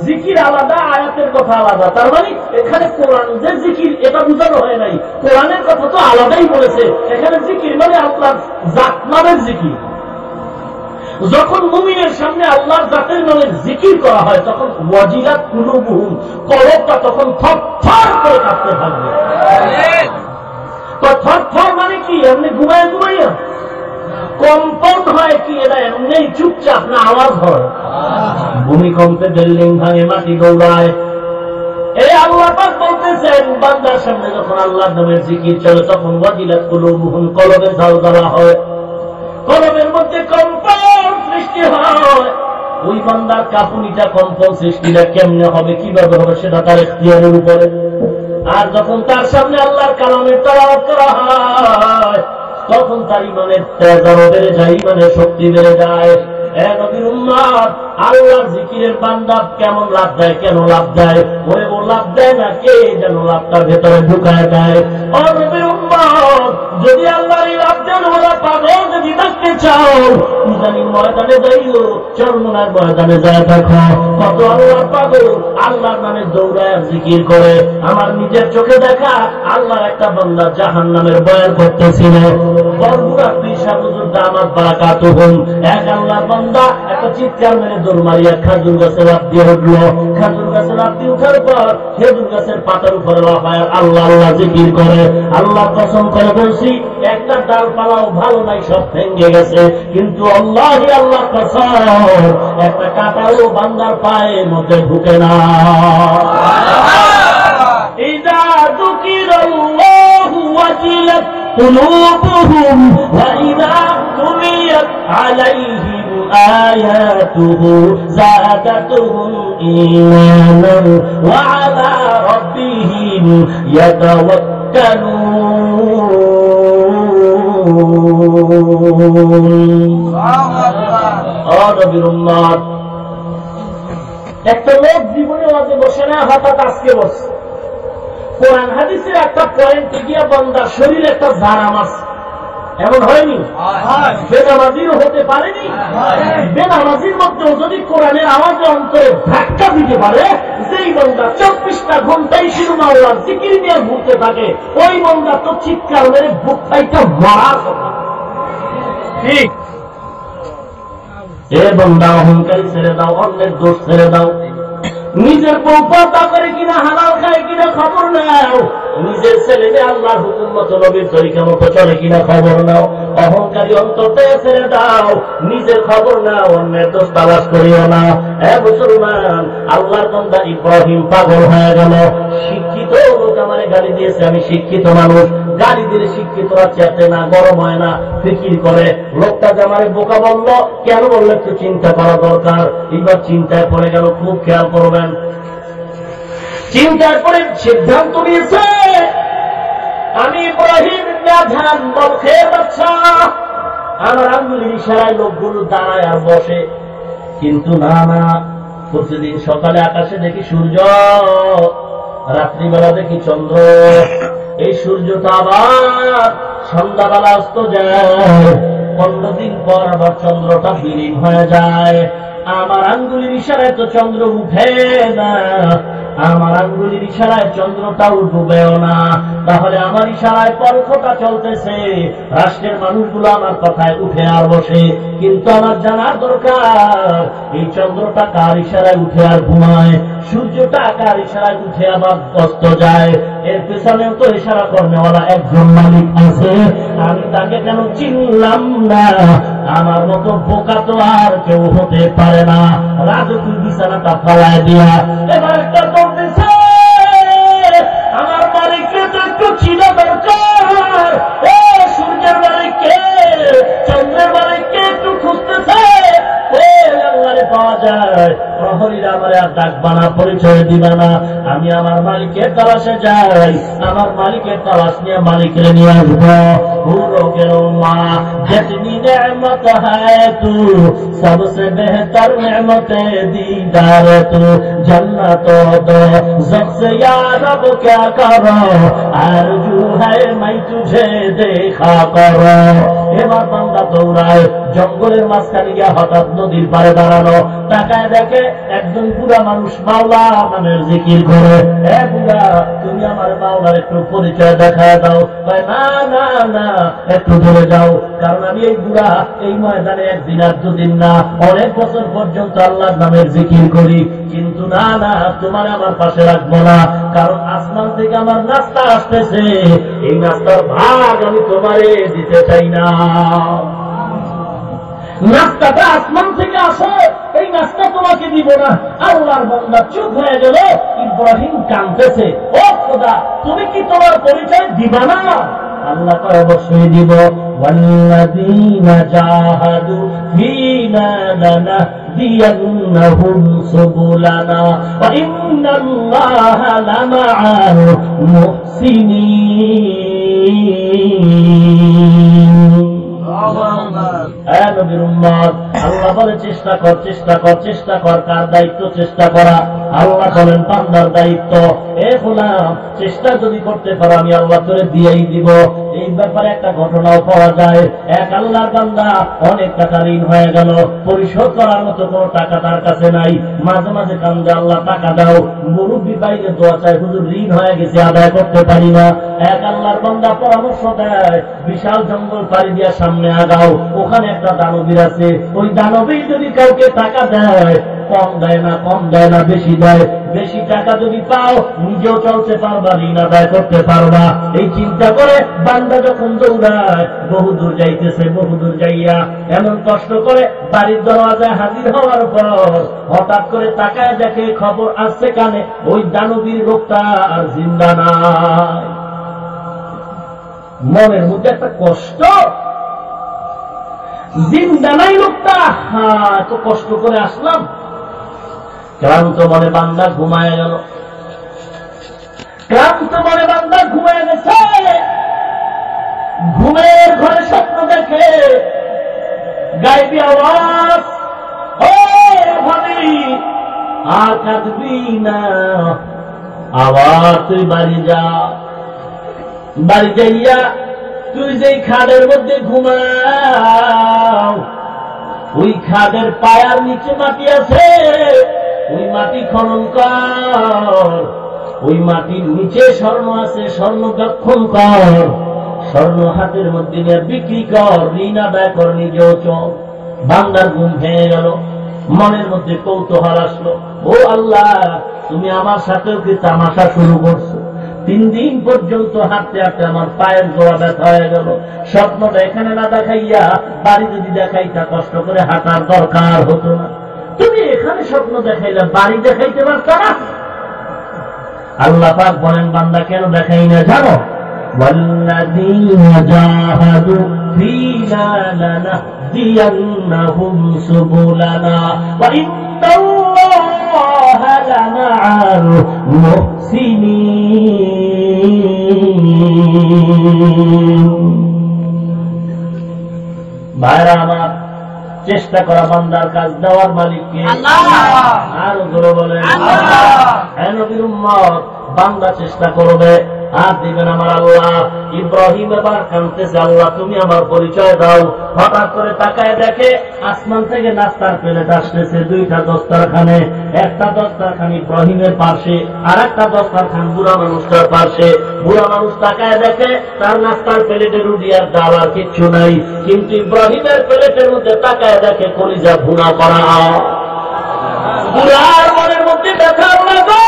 জিকির আলাদা, আয়াতের কথা আলাদা। তার মানে এখানে কোরআন যে জিকির, এটা বোঝানো হয় নাই। কোরআনের কথা তো আলাদাই বলেছে। এখানে জিকির মানে আল্লাহর জাত নামের জিকির। যখন মুমিনের সামনে আল্লাহর জাতের নামের জিকির করা হয় তখন ওয়াজিলাত কুলুবুহুম, কলবটা তখন থরথর করে কাঁপতে থাকবে। থরথর মানে কি? এমনি ঘুমাইয়া কম্পন হয় কি? এটা এমনি চুপচাপ না আওয়াজ হয়? ভূমিকম্পে বিল্ডিং ভাঙে, মাটি দৌড়ায়। এই আল্লাহ পাক বলতেছেন বান্দার সামনে যখন আল্লাহর নামের জিকির চলে তখন ওয়াজিলাত কুলুবুহুম, কলবে ঝলঝলা হয়, কলবের মধ্যে কম্পন সৃষ্টি হয়। ওই বান্দার কাঁপুনিটা, কম্পন সৃষ্টিটা কেমনে হবে, কিভাবে হবে সেটা তার ইখতিয়ারের উপরে। আর যখন তার সামনে আল্লাহর কালামের তেলাওয়াত করা হয় তখন তার ইমানের তেজ আরো বেড়ে যায়, ইমানের শক্তি বেড়ে যায়। নবীর উম্মত, আল্লাহর জিকিরের বান্দা কেমন লাভ দেয়, কেন লাভ দেয়? ওরে ও লাভ দেয় না, কে যেন লাভটার ভেতরে ঢুকায় দেয়। ও নবীর উম্মত, যদি আল্লাহর এই লাভ দেন ওরা পাগল যদি থাকতে চাও, ইদানিং ময়দানে যাইও, চরমনার ময়দানে যায় দেখো কত আল্লাহর পাগল আল্লাহর নামে দৌড়ায় জিকির করে। আমার নিজের চোখে দেখা আল্লাহর একটা বান্দা জাহান্নামের বয়ান করতেছিল। বরগুনা পীর সাহেব হুজুর দামাত বারাকাতুহুম, এক আল্লাহর বান্দা একটা চিৎকার মেরে দৌড় মারিয়া খাজুর গাছে লাফ দিয়ে উঠল। খাজুর গাছে লাফ দিয়ে উঠার পর খেজুর গাছের পাতার উপরে লাফায় আল্লাহ আল্লাহ জিকির করে। আল্লাহ কসম করে বলছি, একটা ডালপালাও ভালো নাই, সব ভেঙে গেছে, কিন্তু আল্লাহি আল্লাহ কসম, একটা কাঁটাও বান্দার পায়ের মধ্যে ঢুকে না। ইযা যুকিরাল্লাহু ওয়াজিলাত কুলুবুহুম ওয়া ইযা তুলিয়াত আলাইহিম আয়াতুহু যাদাতুহুম ঈমানান ওয়া আলা রাব্বিহিম ইয়াতাওয়াক্কালুন। একটা লোক জীবনে আজকে বসে না, হঠাৎ আজকে বসে। কোরআন হাদিসের একটা পয়েন্টে গিয়া বান্দার শরীরে একটা জারাম আছে, এমন হয়নি? বেনামাজিরও হতে পারেনি? বেনামাজির মধ্যেও যদি কোরআনের আওয়াজে অন্তরে ধাক্কা দিতে পারে, যেই বান্দা 24টা ঘন্টায় শুরু আল্লাহর জিকির নিয়ে ঘুরতে থাকে, ওই বান্দা তো চিৎকার মেরে বুক ফাইটা মারার কথা। ঠিক এ বান্দা, অহংকারী ছেড়ে দাও, অন্যের দোষ ছেড়ে দাও। নিজের বউ পর্দা করে কিনা, হালাল খায় কিনা খবর নাও। নিজের ছেলে যে আল্লাহর হুকুম মতো নবীর তরিকা মতো চলে কিনা খবর নাও। অহংকারী অন্তরটা ছেড়ে দাও, নিজের খবর নাও, অন্যের দোষ তালাশ করিও না। মুসলমান, আল্লাহর বান্দা ইব্রাহিম পাগল হয়ে গেল। শিক্ষিত লোক আমারে গালি দিয়েছে, আমি শিক্ষিত মানুষ, গালি দিলে শিক্ষিতরা চেতে না, গরম হয় না, ফিকির করে। লোকটা যে আমারে বোকা বলল, কেন বললো একটু চিন্তা করা দরকার। এবার চিন্তায় পড়ে গেল, খুব খেয়াল করবেন। চিন্তার পরে সিদ্ধান্ত নিয়েছে, আমি ইব্রাহিম ধান বল খেয়ে বাচ্চা। আমার আঙ্গুলির ইশারায় লোকগুলো দাঁড়ায় আর বসে, কিন্তু না না, প্রতিদিন সকালে আকাশে দেখি সূর্য, রাত্রিবেলা দেখি চন্দ্র। এই সূর্যটা আবার সন্ধ্যাবেলা অস্ত যায়, 15 দিন পর আবার চন্দ্রটা বিলীন হয়ে যায়। আমার আঙ্গুলির ইশারায় তো চন্দ্র উঠে না, আমার আঙ্গুলির ইশারায় চন্দ্রটাও ডুবেও না। তাহলে আমার ইশারায় পরখটা চলতেছে, রাষ্ট্রের মানুষগুলো আমার কথায় উঠে আর বসে। কিন্তু আমার জানার দরকার, এই চন্দ্রটা কার ইশারায় উঠে আর ঘুমায়, সূর্যটা কার ইশারায় উঠে আবার অস্ত যায়। এর পেছনেও তো ইশারা করনেওয়ালা একজন মালিক আছে, আমি তাকে কেন চিনলাম না? আমার মতো বোকা তো আর কেউ হতে পারে না। রাজকীয় বিছানাটা ফালায় দিয়া এবার একটা করতেছে, আমার মালিককে তো একটু চিনা দরকার। ও সূর্যের মালিককে, চন্দ্রের মালিককে একটু খুঁজতেছে, আল্লাহরে পাওয়া যায়। প্রহরীরা আমার আর ডাকবা না, পরিচয় দিবা না, আমি আমার মালিকের তালাশে যাই, আমার মালিকের তালাশ নিয়ে মালিকের নিয়ে আসবো। जितनी नेमत है तू सबसे बेहतर नेमत दीदार तू जन्नत दो सबसे यार अब क्या करो आरजू है मैं तुझे देखा करो। এবার বান্দা দৌড়ায়, জঙ্গলের মাঝখানে গিয়া হঠাৎ নদীর পাড়ে দাঁড়ানো, তাকায় দেখে একজন বুড়া মানুষ মাওলা নামের জিকির করে। করে, এ বুড়া তুমি আমার মাওলার একটু পরিচয় দেখায় দাও। না না না, একটু ধরে যাও, কারণ আমি এই বুড়া এই ময়দানে একদিন আর দুদিন না অনেক বছর পর্যন্ত আল্লাহর নামের জিকির করি, কিন্তু না না তোমার আমার পাশে রাখবো না, কারণ আসমান থেকে আমার নাস্তা আসতেছে, এই নাস্তার ভাগ আমি তোমারে দিতে চাই না। নাস্তাটা আসমান থেকে আসে, এই নাস্তা তোমাকে দিব না। আল্লাহর বান্দা চুপ হয়ে গেল। ইব্রাহিম কাঁদতেছে, ও খোদা তুমি কি তোমার পরিচয় দিবা না? আল্লাহ কয় অবশ্যই দিব। ওয়াল্লাযীনা জাহাদু ফীনা লানাহদিয়ান্নাহুম সুবুলানা ওয়া ইন্নাল্লাহা লামাআল মুহসিনিন। আল্লাহ বলে চেষ্টা কর, চেষ্টা কর, চেষ্টা কর। কার দায়িত্ব চেষ্টা করা? আল্লাহ বলেন বান্দার দায়িত্ব। এ গোলাম চেষ্টা যদি করতে পারো আমি আল্লাহ তোরে দিয়েই দিব। এই ব্যাপারে একটা ঘটনাও পাওয়া যায়। এক আল্লাহর বান্দা অনেক টাকা ঋণ হয়ে গেল, পরিশোধ করার মতো কোনো টাকা তার কাছে নাই। মাঝে মাঝে কান্দে, আল্লাহ টাকা দাও। মুরব্বী বাইরে দোয়া চায়, হুজুর ঋণ হয়ে গেছে আদায় করতে পারি না। এক আল্লাহর বান্দা পরামর্শ দেয়, বিশাল জঙ্গল পাড়ি দিয়া সামনে আগাও, ওখানে একটা দানবীর আছে, ওই দানবীর যদি কাউকে টাকা দেয়, কম দেয় না, কম দেয় না, বেশি দেয়, বেশি টাকা যদি পাও নিজেও চলতে পারবা, ঋণ আদায় করতে পারবা। এই চিন্তা করে বান্দা যখন দৌড়ায়, বহুদূর যাইতেছে, বহুদূর যাইয়া এমন কষ্ট করে বাড়ির দরওয়াজায় হাজির হওয়ার পর হঠাৎ করে তাকায় দেখে খবর আসছে কানে, ওই দানবীর লোকটা আর জিন্দা নাই। মনের মধ্যে একটা কষ্ট, জিন্দা নাই লোকটা। এত কষ্ট করে আসলাম, ক্লান্ত মনে বান্দা ঘুমায় গেল, ক্লান্ত মনে বান্দা ঘুমায় গেছে। ঘুমের ঘরে স্বপ্ন দেখে গাইবি আওয়াজ, ও ভাবি আর কাঁদবি না, আবার তুই বাড়ি যা। বাড়ি যাইয়া তুই যেই খাদের মধ্যে ঘুমাও, ওই খাদের পায়ার নিচে মাটি আছে, ওই মাটি খনন কর, ওই মাটির নিচে স্বর্ণ আছে, স্বর্ণ দক্ষণ কর, স্বর্ণ হাতের মধ্যে নিয়ে বিক্রি কর, ঋণ আদায় কর, নিজেও চল। বান্দার ঘুম ভেঙে গেল, মনের মধ্যে কৌতূহল আসলো, ও আল্লাহ তুমি আমার সাথেও কি তামাশা শুরু করছো? 3 দিন পর্যন্ত হাঁটতে হাঁটতে আমার পায়ের জোড়া ব্যথা হয়ে গেল। স্বপ্নটা এখানে না দেখাইয়া বাড়ি যদি দেখাইতা কষ্ট করে হাঁটার দরকার হতো না। তুমি এখানে স্বপ্ন দেখাইলে বাড়ি দেখাইতে পারত না। আল্লাহ পাক বলেন বান্দা কেন দেখাই না জানো? ওয়াল্লাযীনা জাহাদু ফীনা লানাহদিয়ান্নাহুম সুবুলানা ওয়া ইন্নাল্লাহা লামাআল মুহসিনিন। ভাইরা আমার, চেষ্টা করা বান্দার কাজ, দেওয়ার মালিককে আরো জোরে বলেন নবীর উম্মত, বান্দা চেষ্টা করবে আর দিবেন আমার আল্লাহ। ইব্রাহিম এবার কাঁদতেছে, আল্লাহ তুমি আমার পরিচয় দাও। হঠাৎ করে তাকায় দেখে আসমান থেকে নাস্তার প্লেট আসতেছে, 2টা দস্তারখানে, একটা দস্তারখান ইব্রাহিমের পাশে, আর একটা দস্তারখান বুড়া মানুষটার পাশে। বুড়া মানুষ তাকায় দেখে তার নাস্তার প্লেটে রুটি আর ডাল আর কিচ্ছু নাই, কিন্তু ইব্রাহিমের প্লেটের মধ্যে তাকায় দেখে কলিজা ভুনা করা। বুড়ার মনের মধ্যে ব্যথা লাগো,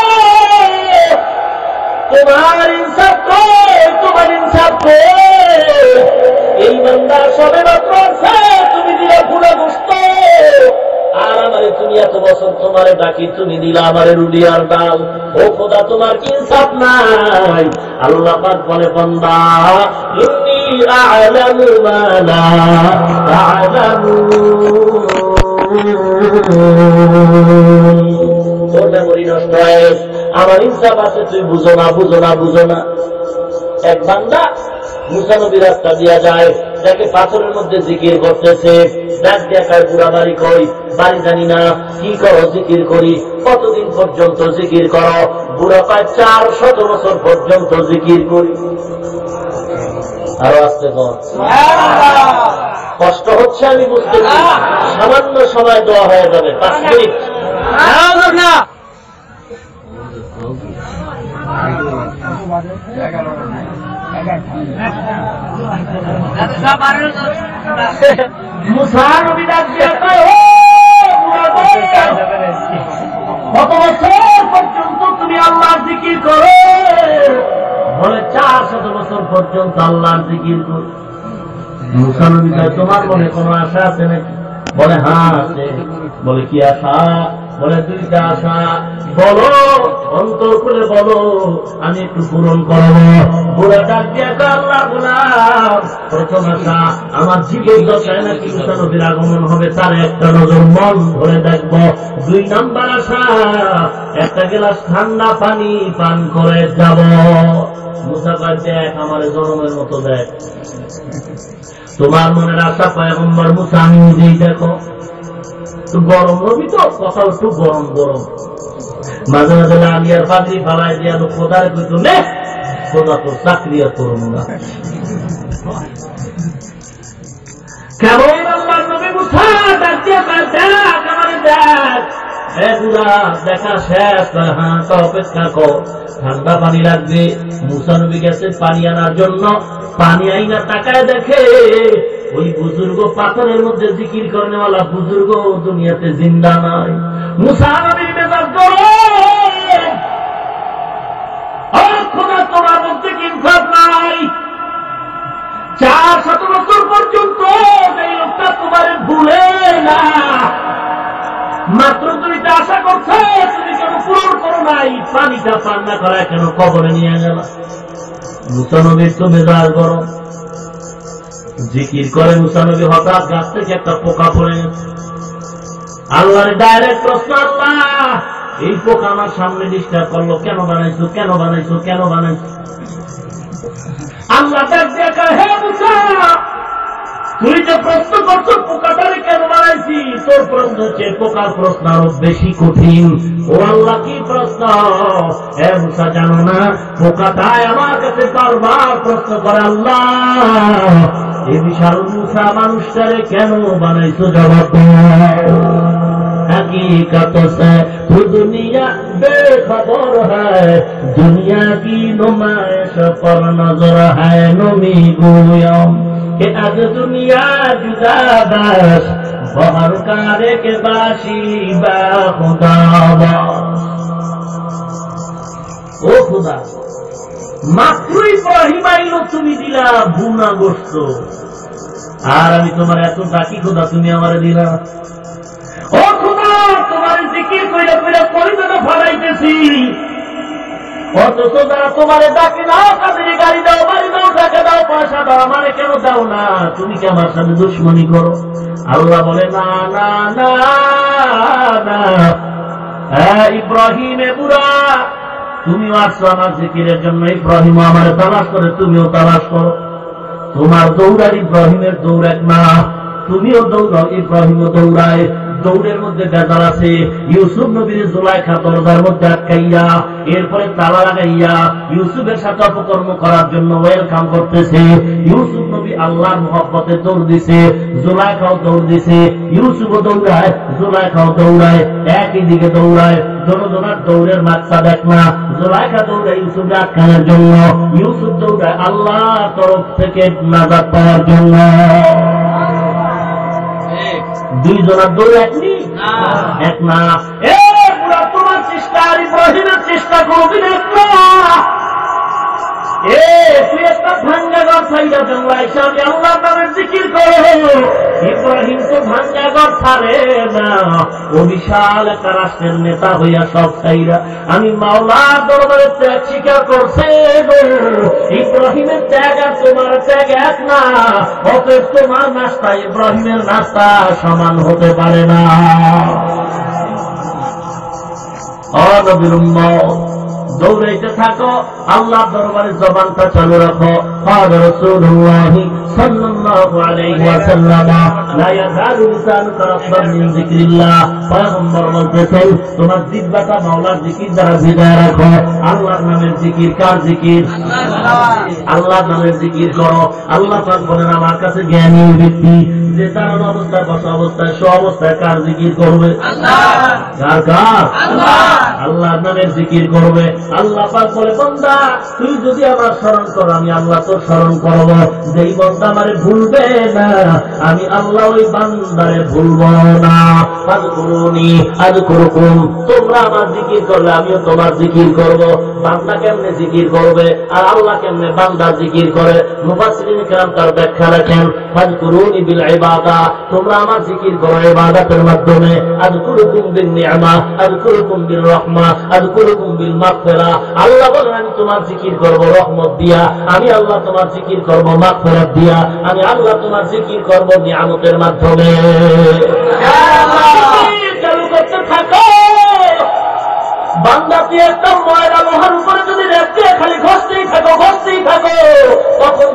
তোমার ইনসাফ কই, তোমার ইনসাফ কই? এই বান্দা সবে মাত্র আছে, তুমি দিলা ভুনা গোশত, আর আমারে তুমি এত বছর তোমারে ডাকি, তুমি দিলা আমারে রুটি আর ডাল। ও খোদা তোমার কি ইনসাফ নাই? আল্লাহ পাক বলে বান্দা ইন্নী আ'লামু মা লা তা'লামুন। তোর মেমরি নষ্ট হয়ে গেছে, আমার ইনসাফ আছে তুই বুঝো না, বুঝো না, বুঝো না। এক বান্দা মুসা নবীর রাস্তা দিয়া যায়, দেখে পাথরের মধ্যে জিকির করতেছে, ডাক দেখায় বুড়া বাড়ি কই? বাড়ি জানি না, কি করো? জিকির করি। কতদিন পর্যন্ত জিকির করো? বুড়া পায় 400 বছর পর্যন্ত জিকির করি। আরো আসতে কষ্ট হচ্ছে আমি বুঝতে পারি, সামান্য সময় দেওয়া হয়ে যাবে, 5 মিনিট। মুসা নবী ডাক দিয়ে কয়, ও কত বছর পর্যন্ত তুমি আল্লাহর জিকির করো? বলে 400 বছর পর্যন্ত আল্লাহর জিকির করো। মুসা নবী কয়, তোমার মনে কোনো আশা আছে নাকি? বলে হ্যাঁ আছে। বলে কি আশা? বলে 2টা আশা। বলো, অন্তর খুলে বলো, আমি একটু পূরণ করবো। বলে ডাক দিয়ে আল্লাহ গোলাম, প্রথম আশা আমার জীবের দশায় নাকি মুসা নবীর আগমন হবে, তার একটা নজর মন ধরে দেখবো। 2 নাম্বার আশা, একটা গ্লাস ঠান্ডা পানি পান করে যাব। মুসা কয়, দেখ আমার জনমের মতো দেখ, তোমার মনের আশা পয়গম্বর মুসা আমি নিজেই দেখো। তো গরম রবি তো কথা একটু গরম গরম, মাঝে মাঝে আমি আর পাগড়ি ফালাই দিয়া তো খোদার কইতো নে খোদা তো চাকরি আর করবো না। কেমন আল্লাহ নবী মুসা ডাক দিয়া কয়, দেখ আমারে দেখ। দেখা শেষ, হ্যাঁ তো অপেক্ষা কর, ঠান্ডা পানি লাগবে। মুসা নবী গেছে পানি আনার জন্য, পানি আইনা তাকায় দেখে ওই বুজুর্গ পাথরের মধ্যে জিকির করেনেওয়ালা বুজুর্গ দুনিয়াতে জিন্দা নাই। মুসা নবীর মেজাজ গরম, তোমার মধ্যে কি ইনসাফ নাই? 400 বছর পর্যন্ত এই লোকটা তোমার ভুলে না, মাত্র 2টা আশা করছে, তুমি কেন পূরণ করো নাই? পানিটা পান না করা কেন কবরে নিয়ে গেল? মুসা নবীর তো মেজাজ গরম, জিকির করে মুসা নবী, হঠাৎ গাছ থেকে একটা পোকা পড়ে গেছে। আল্লাহর ডাইরেক্ট প্রশ্ন, আল্লাহ এই পোকা আমার সামনে ডিস্টার্ব করলো, কেন বানাইছো, কেন বানাইছো, কেন বানাইছো? আল্লাহ ডাক দিয়ে কয়, হে মুসা, তুই যে প্রশ্ন করছো পোকাটারে কেন বানাইছি, তোর প্রশ্ন হচ্ছে পোকার প্রশ্ন আরো বেশি কঠিন। ও আল্লাহ, কি প্রশ্ন? হে মুসা, জানো না পোকাটাই আমার কাছে বারবার প্রশ্ন করে, আল্লাহ এই বিশাল মুসা মানুষটারে কেন বানাইছো, জবাব দাও। हकीकत से तो दुनिया बेखबर है, दुनिया की नुमाइश पर नजर है। नमी गोयम के आज दुनिया जुदा बस, बहर कारे के बाशी बा खुदा बस। ओ खुदा, মাত্রই ইব্রাহিম আইলো, তুমি দিলা বুনা গোস্ত, আর আমি তোমার এত ডাকি খোদা, তুমি আমার দিলা। ও খোদা, তোমার জিকির কইরা কইরা পরিচয় ফলাইতেছি, অথচ যারা তোমারে ডাকে না, তাদের গাড়ি দাও, বাড়ি দাও, টাকা দাও, পয়সা দাও, আমারে কেন দাও না? তুমি কি আমার সাথে দুশ্মনী করো? আল্লাহ বলে, না না না না, হ্যাঁ ইব্রাহিমে বুড়া, তুমিও আসছো আমার জিকিরের জন্য, ইব্রাহিম আমার তালাশ করে, তুমিও তালাশ করো। তোমার দৌড়ার ইব্রাহিমের দৌড় এক না, তুমিও দৌড়াও, ইব্রাহিমও দৌড়ায়। দৌড়ের মধ্যে বেজাল আছে। ইউসুফ নবীর জুলাইখা দরজার মধ্যে আটকাইয়া, এরপরে তালা লাগাইয়া ইউসুফের সাথে অপকর্ম করার জন্য ওয়েলকাম করতেছে। ইউসুফ নবী আল্লাহর মহব্বতে দৌড় দিছে, জুলাইখাও দৌড় দিছে, ইউসুফও দৌড়ায়, জুলাইখাও দৌড়ায়, একই দিকে দৌড়ায়। জনজনার দৌড়ের মাত্রা দেখ না, জুলাইখা দৌড়ায় ইউসুফকে আটকানোর জন্য, ইউসুফ দৌড়ায় আল্লাহর তরফ থেকে নাজাত পাওয়ার জন্য। 2 জনের দৌড় এক না। এ পুরা তোমার চেষ্টা আর ইব্রাহিমের চেষ্টা কোনদিন এক না। এ তুই একটা ভাঙ্গা ঘর ছাইরা জঙ্গলা হিসাবে আল্লাহর নামের জিকির করো। ইব্রাহিম তো ভাঙ্গা ঘর ছাড়ে না, ও বিশাল একটা রাষ্ট্রের নেতা হইয়া সব ছাইরা আমি মাওলার দরবারে ত্যাগ স্বীকার করছে। ইব্রাহিমের ত্যাগ আর তোমার ত্যাগ এক না, অতএব তোমার নাস্তা ইব্রাহিমের নাস্তা সমান হতে পারে না। দৌড়াইতে থাকো, আল্লাহ দরবারে জবানটা চালু রাখো। ক্বালা রাসূলুল্লাহ সাল্লাল্লাহু আলাইহি ওয়াসাল্লাম, লা ইয়াযালু লিসানুকা রাতবান মিন যিকরিল্লাহ। পয়গম্বর বলতেছেন, তোমার জিহ্বাটা মাওলার জিকির দ্বারা ভিজায় রাখো। আল্লাহর নামের জিকির। কার জিকির? আল্লাহর নামের জিকির করো। আল্লাহ পাক বলেন, আমার কাছে জ্ঞানী ব্যক্তি যে দাঁড়ানো অবস্থায়, বসা অবস্থায়, শো অবস্থায় কার জিকির করবে? কার কার? আল্লাহর নামের জিকির করবে। আল্লাহ পাক বলে, বান্দা তুই যদি আমার স্মরণ কর, আমি আল্লাহ তোর স্মরণ করব। যেই বান্দা আমারে ভুলবে না, আমি আল্লাহ ওই বান্দারে ভুলব না। ফাযকুরুনি আযকুরুকুম, তোমরা আমার জিকির করলে আমিও তোমার জিকির করব। বান্দা কেমনে জিকির করবে আর আল্লাহ কেমনে বান্দার জিকির করে? মুফাসসিরিন কিরাম তার ব্যাখ্যা রাখেন, ফাযকুরুনি বিল ইবাদা, তোমরা আমার জিকির করো ইবাদতের মাধ্যমে। আযকুরুকুম বিন নি'মা, আযকুরুকুম বির রাহমা, আযকুরুকুম বিল মাগফিরা। আল্লাহ বলেন আমি তোমার জিকির করব রহমত দিয়া, আমি আল্লাহ তোমার জিকির করব মাগফিরাত দিয়া, আমি আল্লাহ তোমার জিকির করব নিয়ামতের মাধ্যমে। চালু করতে থাকো। বান্দা তুই একটা ময়লা লোহার উপরে যদি রেখে খালি ঘষতেই থাকো, ঘষতেই থাকো, তখন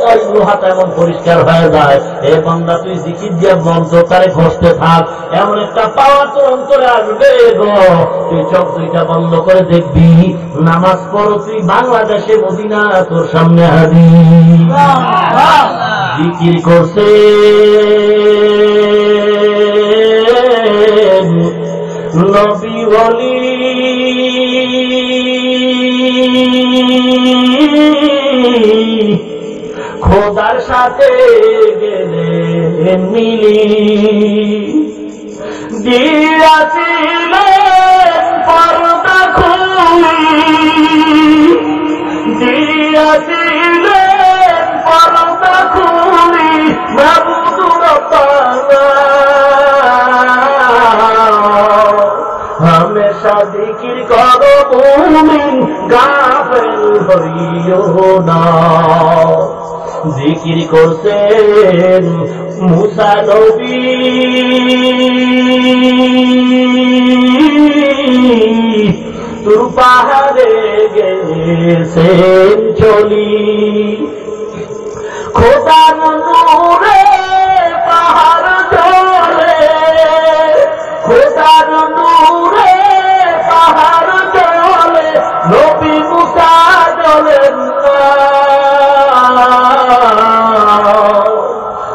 ওই লোহাটা এমন পরিষ্কার হয়ে যায়। এ বান্দা তুই জিকির দিয়ে মন্ত্রটারে ঘষতে থাক, এমন একটা পাওয়ার তোর অন্তরে আসবে গো। তুই চোখ দুইটা বন্ধ করে দেখবি, নামাজ পড়ো তুই বাংলাদেশে, মদিনা তোর সামনে হাজির। জিকির করছে নবী ওলি, খোদার সাথে গেলেন মিলি, দিয়াছিলেন পর্দা খুলি, দিয়াছিলেন পর্দা খুলি, মাবুদুর রব্বানা হামেশা জিকির করো মুমিন, গাফেল হইও না। জিকির করছেন মুসা নবী, তুর পাহাড়ে গেছেন চলি, খোদার নূরে পাহাড় জ্বলে, খোদার নূরে পাহাড় জ্বলে, নবী মুসা জ্বলেন না।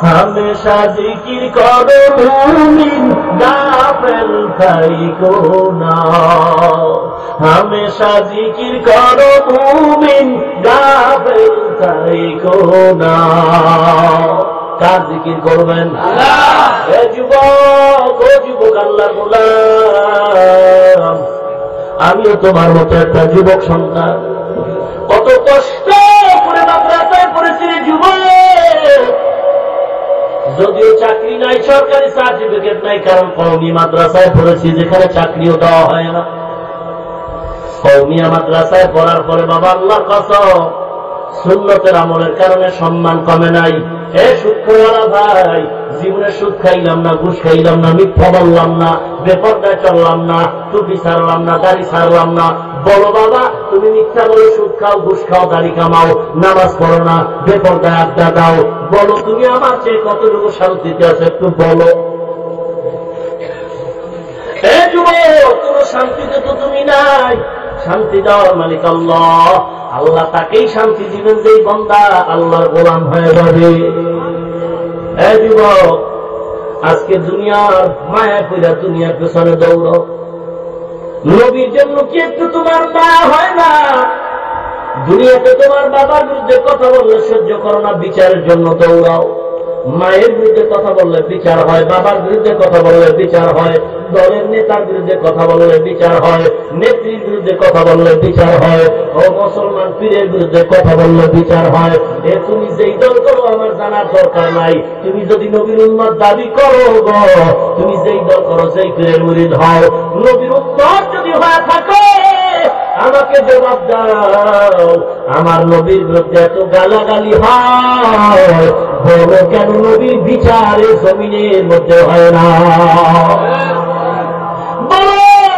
হামেশা জিকির করো মুমিন, গাফেল থাইকো না। হামেশা জিকির করো মুমিন, গাফেল থাইকো না। কার জিকির করবেন? এ যুবক, ও যুবক, আল্লাহ গোলাম, আমিও তোমার মতো একটা যুবক সন্তান, কত কষ্ট করে মাদ্রাসায় পড়েছি রে যুবক। যদিও চাকরি নাই, সরকারি সার্টিফিকেট নাই, কারণ কওমি মাদ্রাসায় পড়েছি যেখানে চাকরিও দেওয়া হয় না। কওমিয়া মাদ্রাসায় পড়ার পরে বাবা আল্লাহর কসম, সুন্নতের আমলের কারণে সম্মান কমে নাই। এ সুদখোরওয়ালা ভাই, জীবনে সুদ খাইলাম না, ঘুষ খাইলাম না, মিথ্যা বললাম না, বেপরদায় চললাম না, টুপি ছাড়লাম না, দাড়ি ছাড়লাম না। বলো বাবা, তুমি মিথ্যা বলো, সুদ খাও, ঘুষ খাও, দাড়ি কামাও, নামাজ পড়ো না, বেপরদায় আড্ডা দাও, বলো তুমি আমার চেয়ে কতটুকু শান্তিতে আছে একটু বলো। এ যুবক, কোন শান্তিতে তো তুমি নাই। শান্তি দেওয়ার মালিক আল্লাহ, আল্লাহ তাকেই শান্তি দিবেন যেই বান্দা আল্লাহর গোলাম হয়ে যাবে। এ যুবক, আজকে দুনিয়ার মায়া কইরা দুনিয়ার পেছনে দৌড়, নবীর জন্য কি একটু তোমার মায়া হয় না? দুনিয়াতে তোমার বাবার বিরুদ্ধে কথা বললে সহ্য করো না, বিচারের জন্য দৌড়াও। মায়ের বিরুদ্ধে কথা বললে বিচার হয়, বাবার বিরুদ্ধে কথা বললে বিচার হয়, দলের নেতার বিরুদ্ধে কথা বললে বিচার হয়, নেত্রীর বিরুদ্ধে কথা বললে বিচার হয়, ও মুসলমান পীরের বিরুদ্ধে কথা বললে বিচার হয়। এ তুমি যেই দল করো আমার জানার দরকার নাই। তুমি যদি নবীর উম্মত দাবি করো গো, তুমি যেই দল করো সেই পীরের মুরিদ হও। নবীর উম্মত যদি হয়ে থাকে আমাকে জবাব দাও, আমার নবীর বিরুদ্ধে এত গালাগালি হয়, বলো কেন নবীর বিচারে জমিনের মধ্যে হয় না? বলো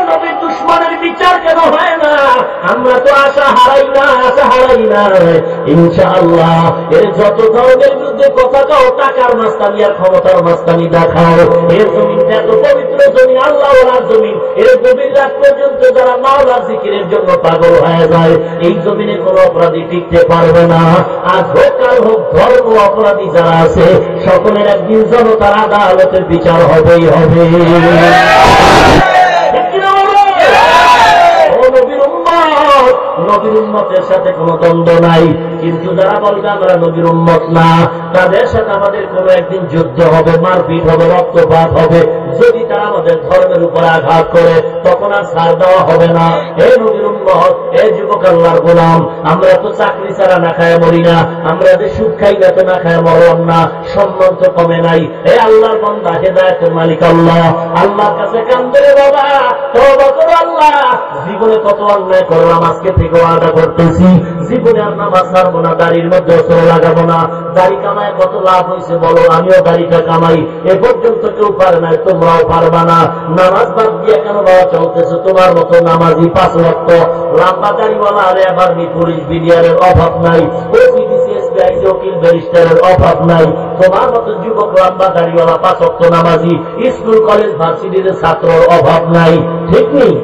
নবীর দুশ্মনের বিচার কেন হয় না? আমরা তো আশা হারাই না ইনশাআল্লাহ। এর যত ধরনের বিরুদ্ধে কথা কাও, টাকার মাস্তানি আর ক্ষমতার মাস্তানি দেখাও, এর জমিনটা এত পবিত্র জমিন, আল্লাহ ওয়ালার জমিন। এর গভীর রাত পর্যন্ত যারা মাওলার জিকিরের জন্য পাগল হয়ে যায়, এই জমিনে কোনো অপরাধী টিকতে পারবে না। আজ হোক কাল হোক, ধর্ম অপরাধী যারা আছে সকলের একদিন জনতার আদালতের বিচার হবেই হবে। নবীর উম্মতের সাথে কোন দ্বন্দ্ব নাই, কিন্তু যারা বলবে আমরা নবীর উম্মত না, তাদের সাথে আমাদের কোন একদিন যুদ্ধ হবে, মারপিট হবে, রক্তপাত হবে। যদি তারা আমাদের ধর্মের উপর আঘাত করে তখন আর ছাড় দেওয়া হবে না। হে নবীর উম্মত, হে যুবক আল্লাহর গোলাম, আমরা তো চাকরি ছাড়া না খায় মরি না, আমরা যে সুদ খাই না তো না খায় মরলাম না, সম্মান তো কমে নাই। হে আল্লাহর বান্দা, হেদায়েতের মালিক আল্লাহ, আল্লাহর কাছে কান্দে বাবা, তওবা করো আল্লাহ। জীবনে কত অন্যায় করলাম, আজকে থেকে ওয়াদা করতেছি জীবনে আর নামাজ ছাড়বো না, দাড়ির মধ্যে অস্ত্র লাগাবো না। দাড়ি কামায় কত লাভ হয়েছে বলো, আমিও দাড়িটা কামাই। এ পর্যন্ত কেউ পারে না, তোমরাও পারবা না। নামাজ বাদ দিয়ে কেন বাবা চলতেছো? তোমার মতো নামাজি 5 ওয়াক্ত লম্বা দাড়িওয়ালা আর এবার পুলিশ বিডিআরের অভাব নাই, উকিল ব্যারিস্টারের অভাব নাই। তোমার মতো যুবক লম্বা দাড়িওয়ালা 5 ওয়াক্ত নামাজি স্কুল কলেজ ভার্সিটির ছাত্রর অভাব নাই, ঠিক নেই?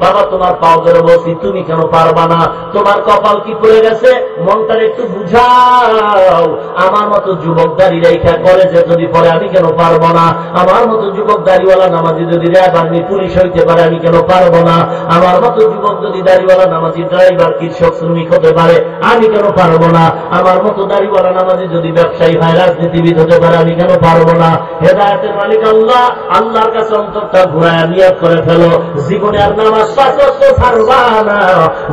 বাবা তোমার পাও ধরে বলছি, তুমি কেন পারবা না? তোমার কপাল কি পড়ে গেছে? মনটার একটু বুঝাও। আমার মতো যুবক দাড়ি রেখা কলেজে যদি পড়ে আমি কেন পারবো না? আমার মতো যুবক দাড়িওয়ালা নামাজি যদি র্যাব পুলিশ হইতে পারে আমি কেন পারবো না? আমার মতো যুবক যদি দাড়িওয়ালা নামাজি ড্রাইভার কৃষক শ্রমিক হতে পারে আমি কেন পারবো না? আমার মতো দাড়িওয়ালা নামাজি যদি ব্যবসায়ী হয় রাজনীতিবিদ হতে পারে আমি কেন পারবো না? হেদায়েতের মালিক আল্লাহ, আল্লাহর কাছে অন্তরটা ঘুরায় নিয়ত করে ফেলো, জীবনে আর নামাজ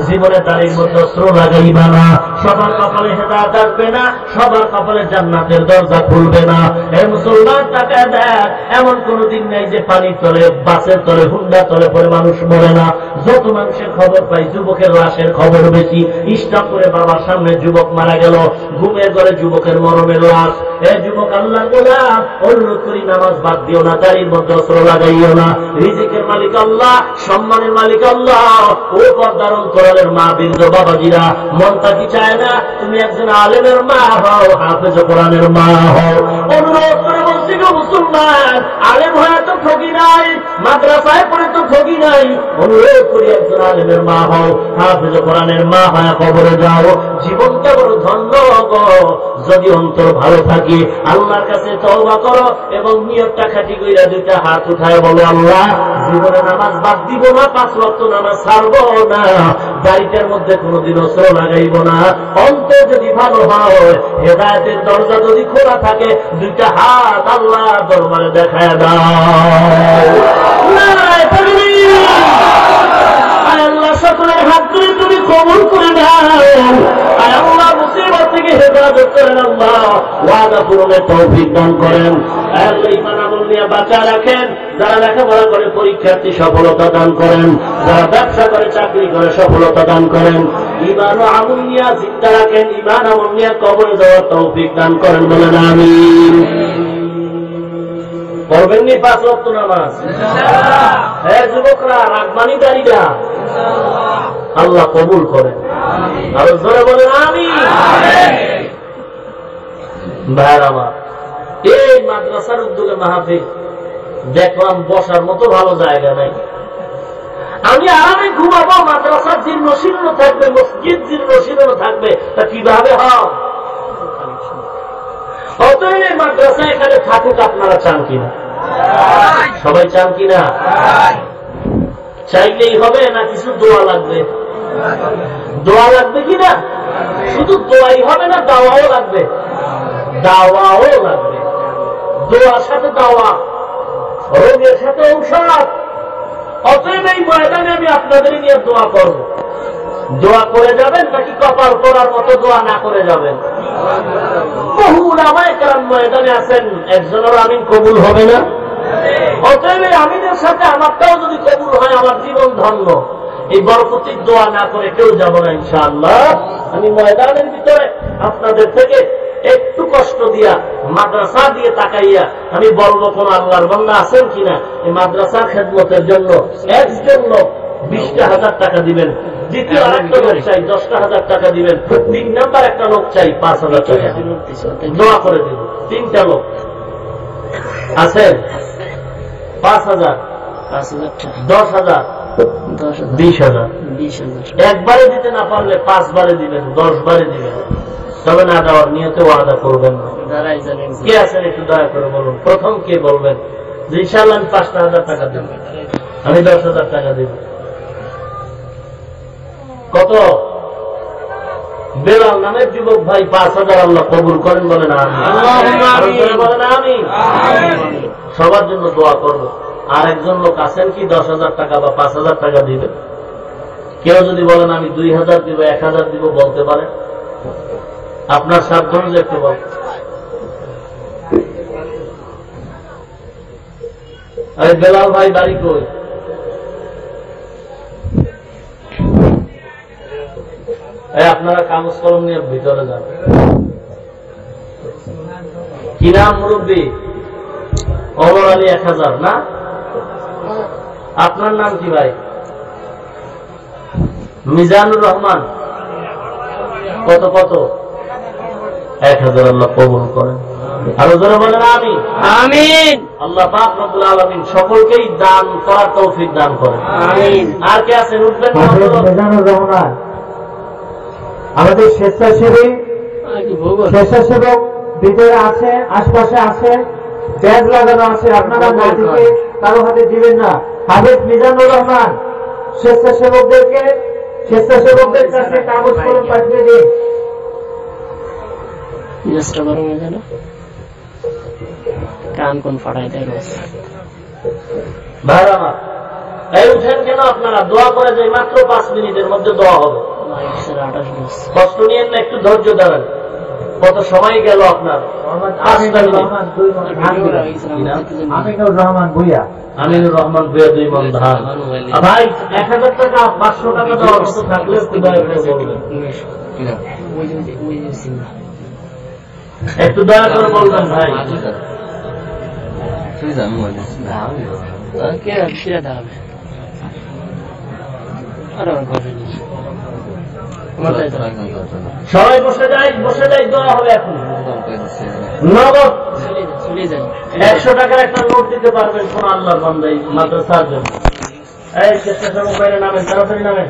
জীবনে তারিখ মধ্যে অস্ত্র লাগাইবা না। সবার কপালে হেদায়েত আসবে না, সবার কপালে জান্নাতের দরজা খুলবে না। এই মুসলমান টাকা দেখ, এমন কোন দিন নেই যে পানির তলে, বাসের তলে, হুন্ডা তলে পরে মানুষ মরে না। যত মানুষের খবর পাই যুবকের লাশের খবর বেশি। স্টপ করে বাবার সামনে যুবক মারা গেল, ঘুমের ঘরে যুবকের মরণের লাশ। এ যুবক আল্লাহ গোলাম, অনুরোধ করি নামাজ বাদ দিও না, দাড়ির মধ্যে অস্ত্র লাগাইও না। রিজিকের মালিক আল্লাহ, সম্মানের মালিক আল্লাহ। ও পর্দার অন্তরালের মা বৃন্দ বাবাজিরা, মনটা কি চায় না তুমি একজন আলেমের মা হও, হাফেজ কোরআনের মা হও? অনুরোধ করে বলছি গো মুসলমান, আলেম হয়ে তো ঠকি নাই, মাদ্রাসায় পড়ে তো ঠকি নাই। অনুরোধ করি একজন আলেমের মা হও, হাফেজ কোরআনের মা হয়, কবরে যাও। জীবনটা বড় ধন্য গো যদি অন্তর ভালো থাকে। আল্লাহর কাছে তওবা করো এবং নিয়তটা খাঁটি কইরা 2টা হাত উঠায় বলো, আল্লাহ জীবনে নামাজ বাদ দিব না, 5 ওয়াক্ত নামাজ ছাড়বো না, দাড়িটার মধ্যে কোনোদিন অস্ত্র লাগাইব না। অন্তর যদি ভালো হয়, হেদায়েতের দরজা যদি খোলা থাকে, 2টা হাত আল্লাহ দরবারে দেখায় দাও। আল্লাহ সকলের হাত ধরে তুমি কবুল করে দাও। আল্লাহ মুসিবত থেকে হেফাজত করেন, আল্লাহ ওয়াদা পূরণের তৌফিক দান করেন। আল্লাহ ঈমান আমল নিয়ে বাঁচা রাখেন। যারা লেখাপড়া করে পরীক্ষার্থী সফলতা দান করেন, যারা ব্যবসা করে চাকরি করে সফলতা দান করেন। ঈমান ও আমল নিয়ে জিন্দা রাখেন, ঈমান আমল নিয়ে কবরে যাওয়ার তৌফিক দান করেন, বলেন আমিন। পড়বেন নি 5 ওয়াক্ত নামাজ? হ্যাঁ যুবকরা, রাগবানি দাঁড়িয়া আল্লাহ কবুল করেন। আরো জোরে বলেন আমিন। ভাইয়ের আমার, এই মাদ্রাসার উদ্যোগে মাহফিল দেখলাম বসার মতো ভালো জায়গা নাই। আমি আরামে ঘুমাবো, মাদ্রাসার জীর্ণ শীর্ণ থাকবে, মসজিদ জীর্ণ শীর্ণ থাকবে, তা কিভাবে হয়? অতএব এই মাদ্রাসা এখানে থাকুক, আপনারা চান কিনা? সবাই চান কিনা? চাইলেই হবে না কিছু দোয়া লাগবে? দোয়া লাগবে কিনা? শুধু দোয়াই হবে না, দাওয়াও লাগবে। দাওয়াও লাগবে। দোয়ার সাথে দাওয়া, রোগের সাথে ঔষধ। অতএব এই ময়দানে আমি আপনাদের নিয়ে দোয়া করব। দোয়া করে যাবেন নাকি কপাল করার মতো দোয়া না করে যাবেন? বহু উলামায়ে কেরাম ময়দানে আছেন, একজনের আমিন কবুল হবে না। অতএব আমিনের সাথে আমারটাও যদি কবুল হয় আমার জীবন ধন্য। এই বরকতির দোয়া না করে কেউ যাব না ইনশাআল্লাহ। আমি ময়দানের ভিতরে আপনাদের থেকে একটু কষ্ট দিয়া, মাদ্রাসা দিয়ে তাকাইয়া আমি বলবো কোন আল্লাহর বান্দা আছেন কিনা এই মাদ্রাসার খেদমতের জন্য একজন লোক 20,000 টাকা দিবেন। দ্বিতীয় আরেকটা লোক চাই 10,000 টাকা দিবেন। 3 নাম্বার একটা লোক চাই 5,000 টাকা দোয়া করে দিন। 3টা লোক আছে 5,000 10,000 20,000 একবারে দিতে না পারলে 5 বারে দিবেন, 10 বারে দিবেন, তবে না দেওয়ার নিয়তে ওয়াদা করবেন না। কে আছেন একটু দয়া করে বলুন। প্রথম কে বলবেন যে ইনশাআল্লাহ আমি 5,000 টাকা দেব, আমি 10,000 টাকা দেব। কত? বেলাল নামের যুবক ভাই 5,000 আল্লাহ কবুল করেন বলেন আমিন। বলেন আমিন। সবার জন্য দোয়া করব। আর একজন লোক আছেন কি 10,000 টাকা বা 5,000 টাকা দিবে? কেউ যদি বলেন আমি 2,000 দিব, 1,000 দিব, বলতে পারেন। আপনার সাধ্য অনুযায়ী একটু বল। আরে বেলাল ভাই বাড়ি কই? আপনারা কাগজ কলম নিয়ে ভিতরে যান। কি নাম মুরব্বী? ওমর আলী 1,000 না? আপনার নাম কি ভাই? মিজানুর রহমান। কত কত? 1,000 আল্লাহ কবুল করেন। আরো জোরে বলেন আমিন। আমিন। আল্লাহ পাক রব্বুল আলামিন সকলকেই দান করার তৌফিক দান করেন। আমিন। আর কে আছেন? উঠবেন না? মিজানুর রহমান আমাদের স্বেচ্ছাসেবক ভিতরে আছে, আশপাশে আছে, ব্যাগ লাগানো আছে। আপনারা মাটিকে কারো হাতে দিবেন না। হাফেজ মিজানুর রহমান স্বেচ্ছাসেবকদের কাছে কাগজ কলম পাঠিয়ে দিন। কান কোন ফাটাই দেয় ভাই আমার। এই উঠেন কেন আপনারা? দোয়া করে যাই, মাত্র 5 মিনিটের মধ্যে দোয়া হবে। কষ্ট নিয়ে না, একটু ধৈর্য ধরেন। কত সময় গেল আপনার? আমিনুর রহমান ভুইয়া 2 মণ ধান। ভাই 1,000 টাকা 500 টাকা দেওয়ার মতো থাকলে একটু দয়া করে বলবেন। একটু দয়া করে বলবেন ভাই। সবাই বসে যাই, দোয়া হবে এখন। নগদ 100 টাকার একটা নোট দিতে পারবেন কোন আল্লাহর বান্দা এই মাদ্রাসার জন্য। এই স্বেচ্ছাসেবক ভাইয়ের নামেন, তাড়াতাড়ি নামেন।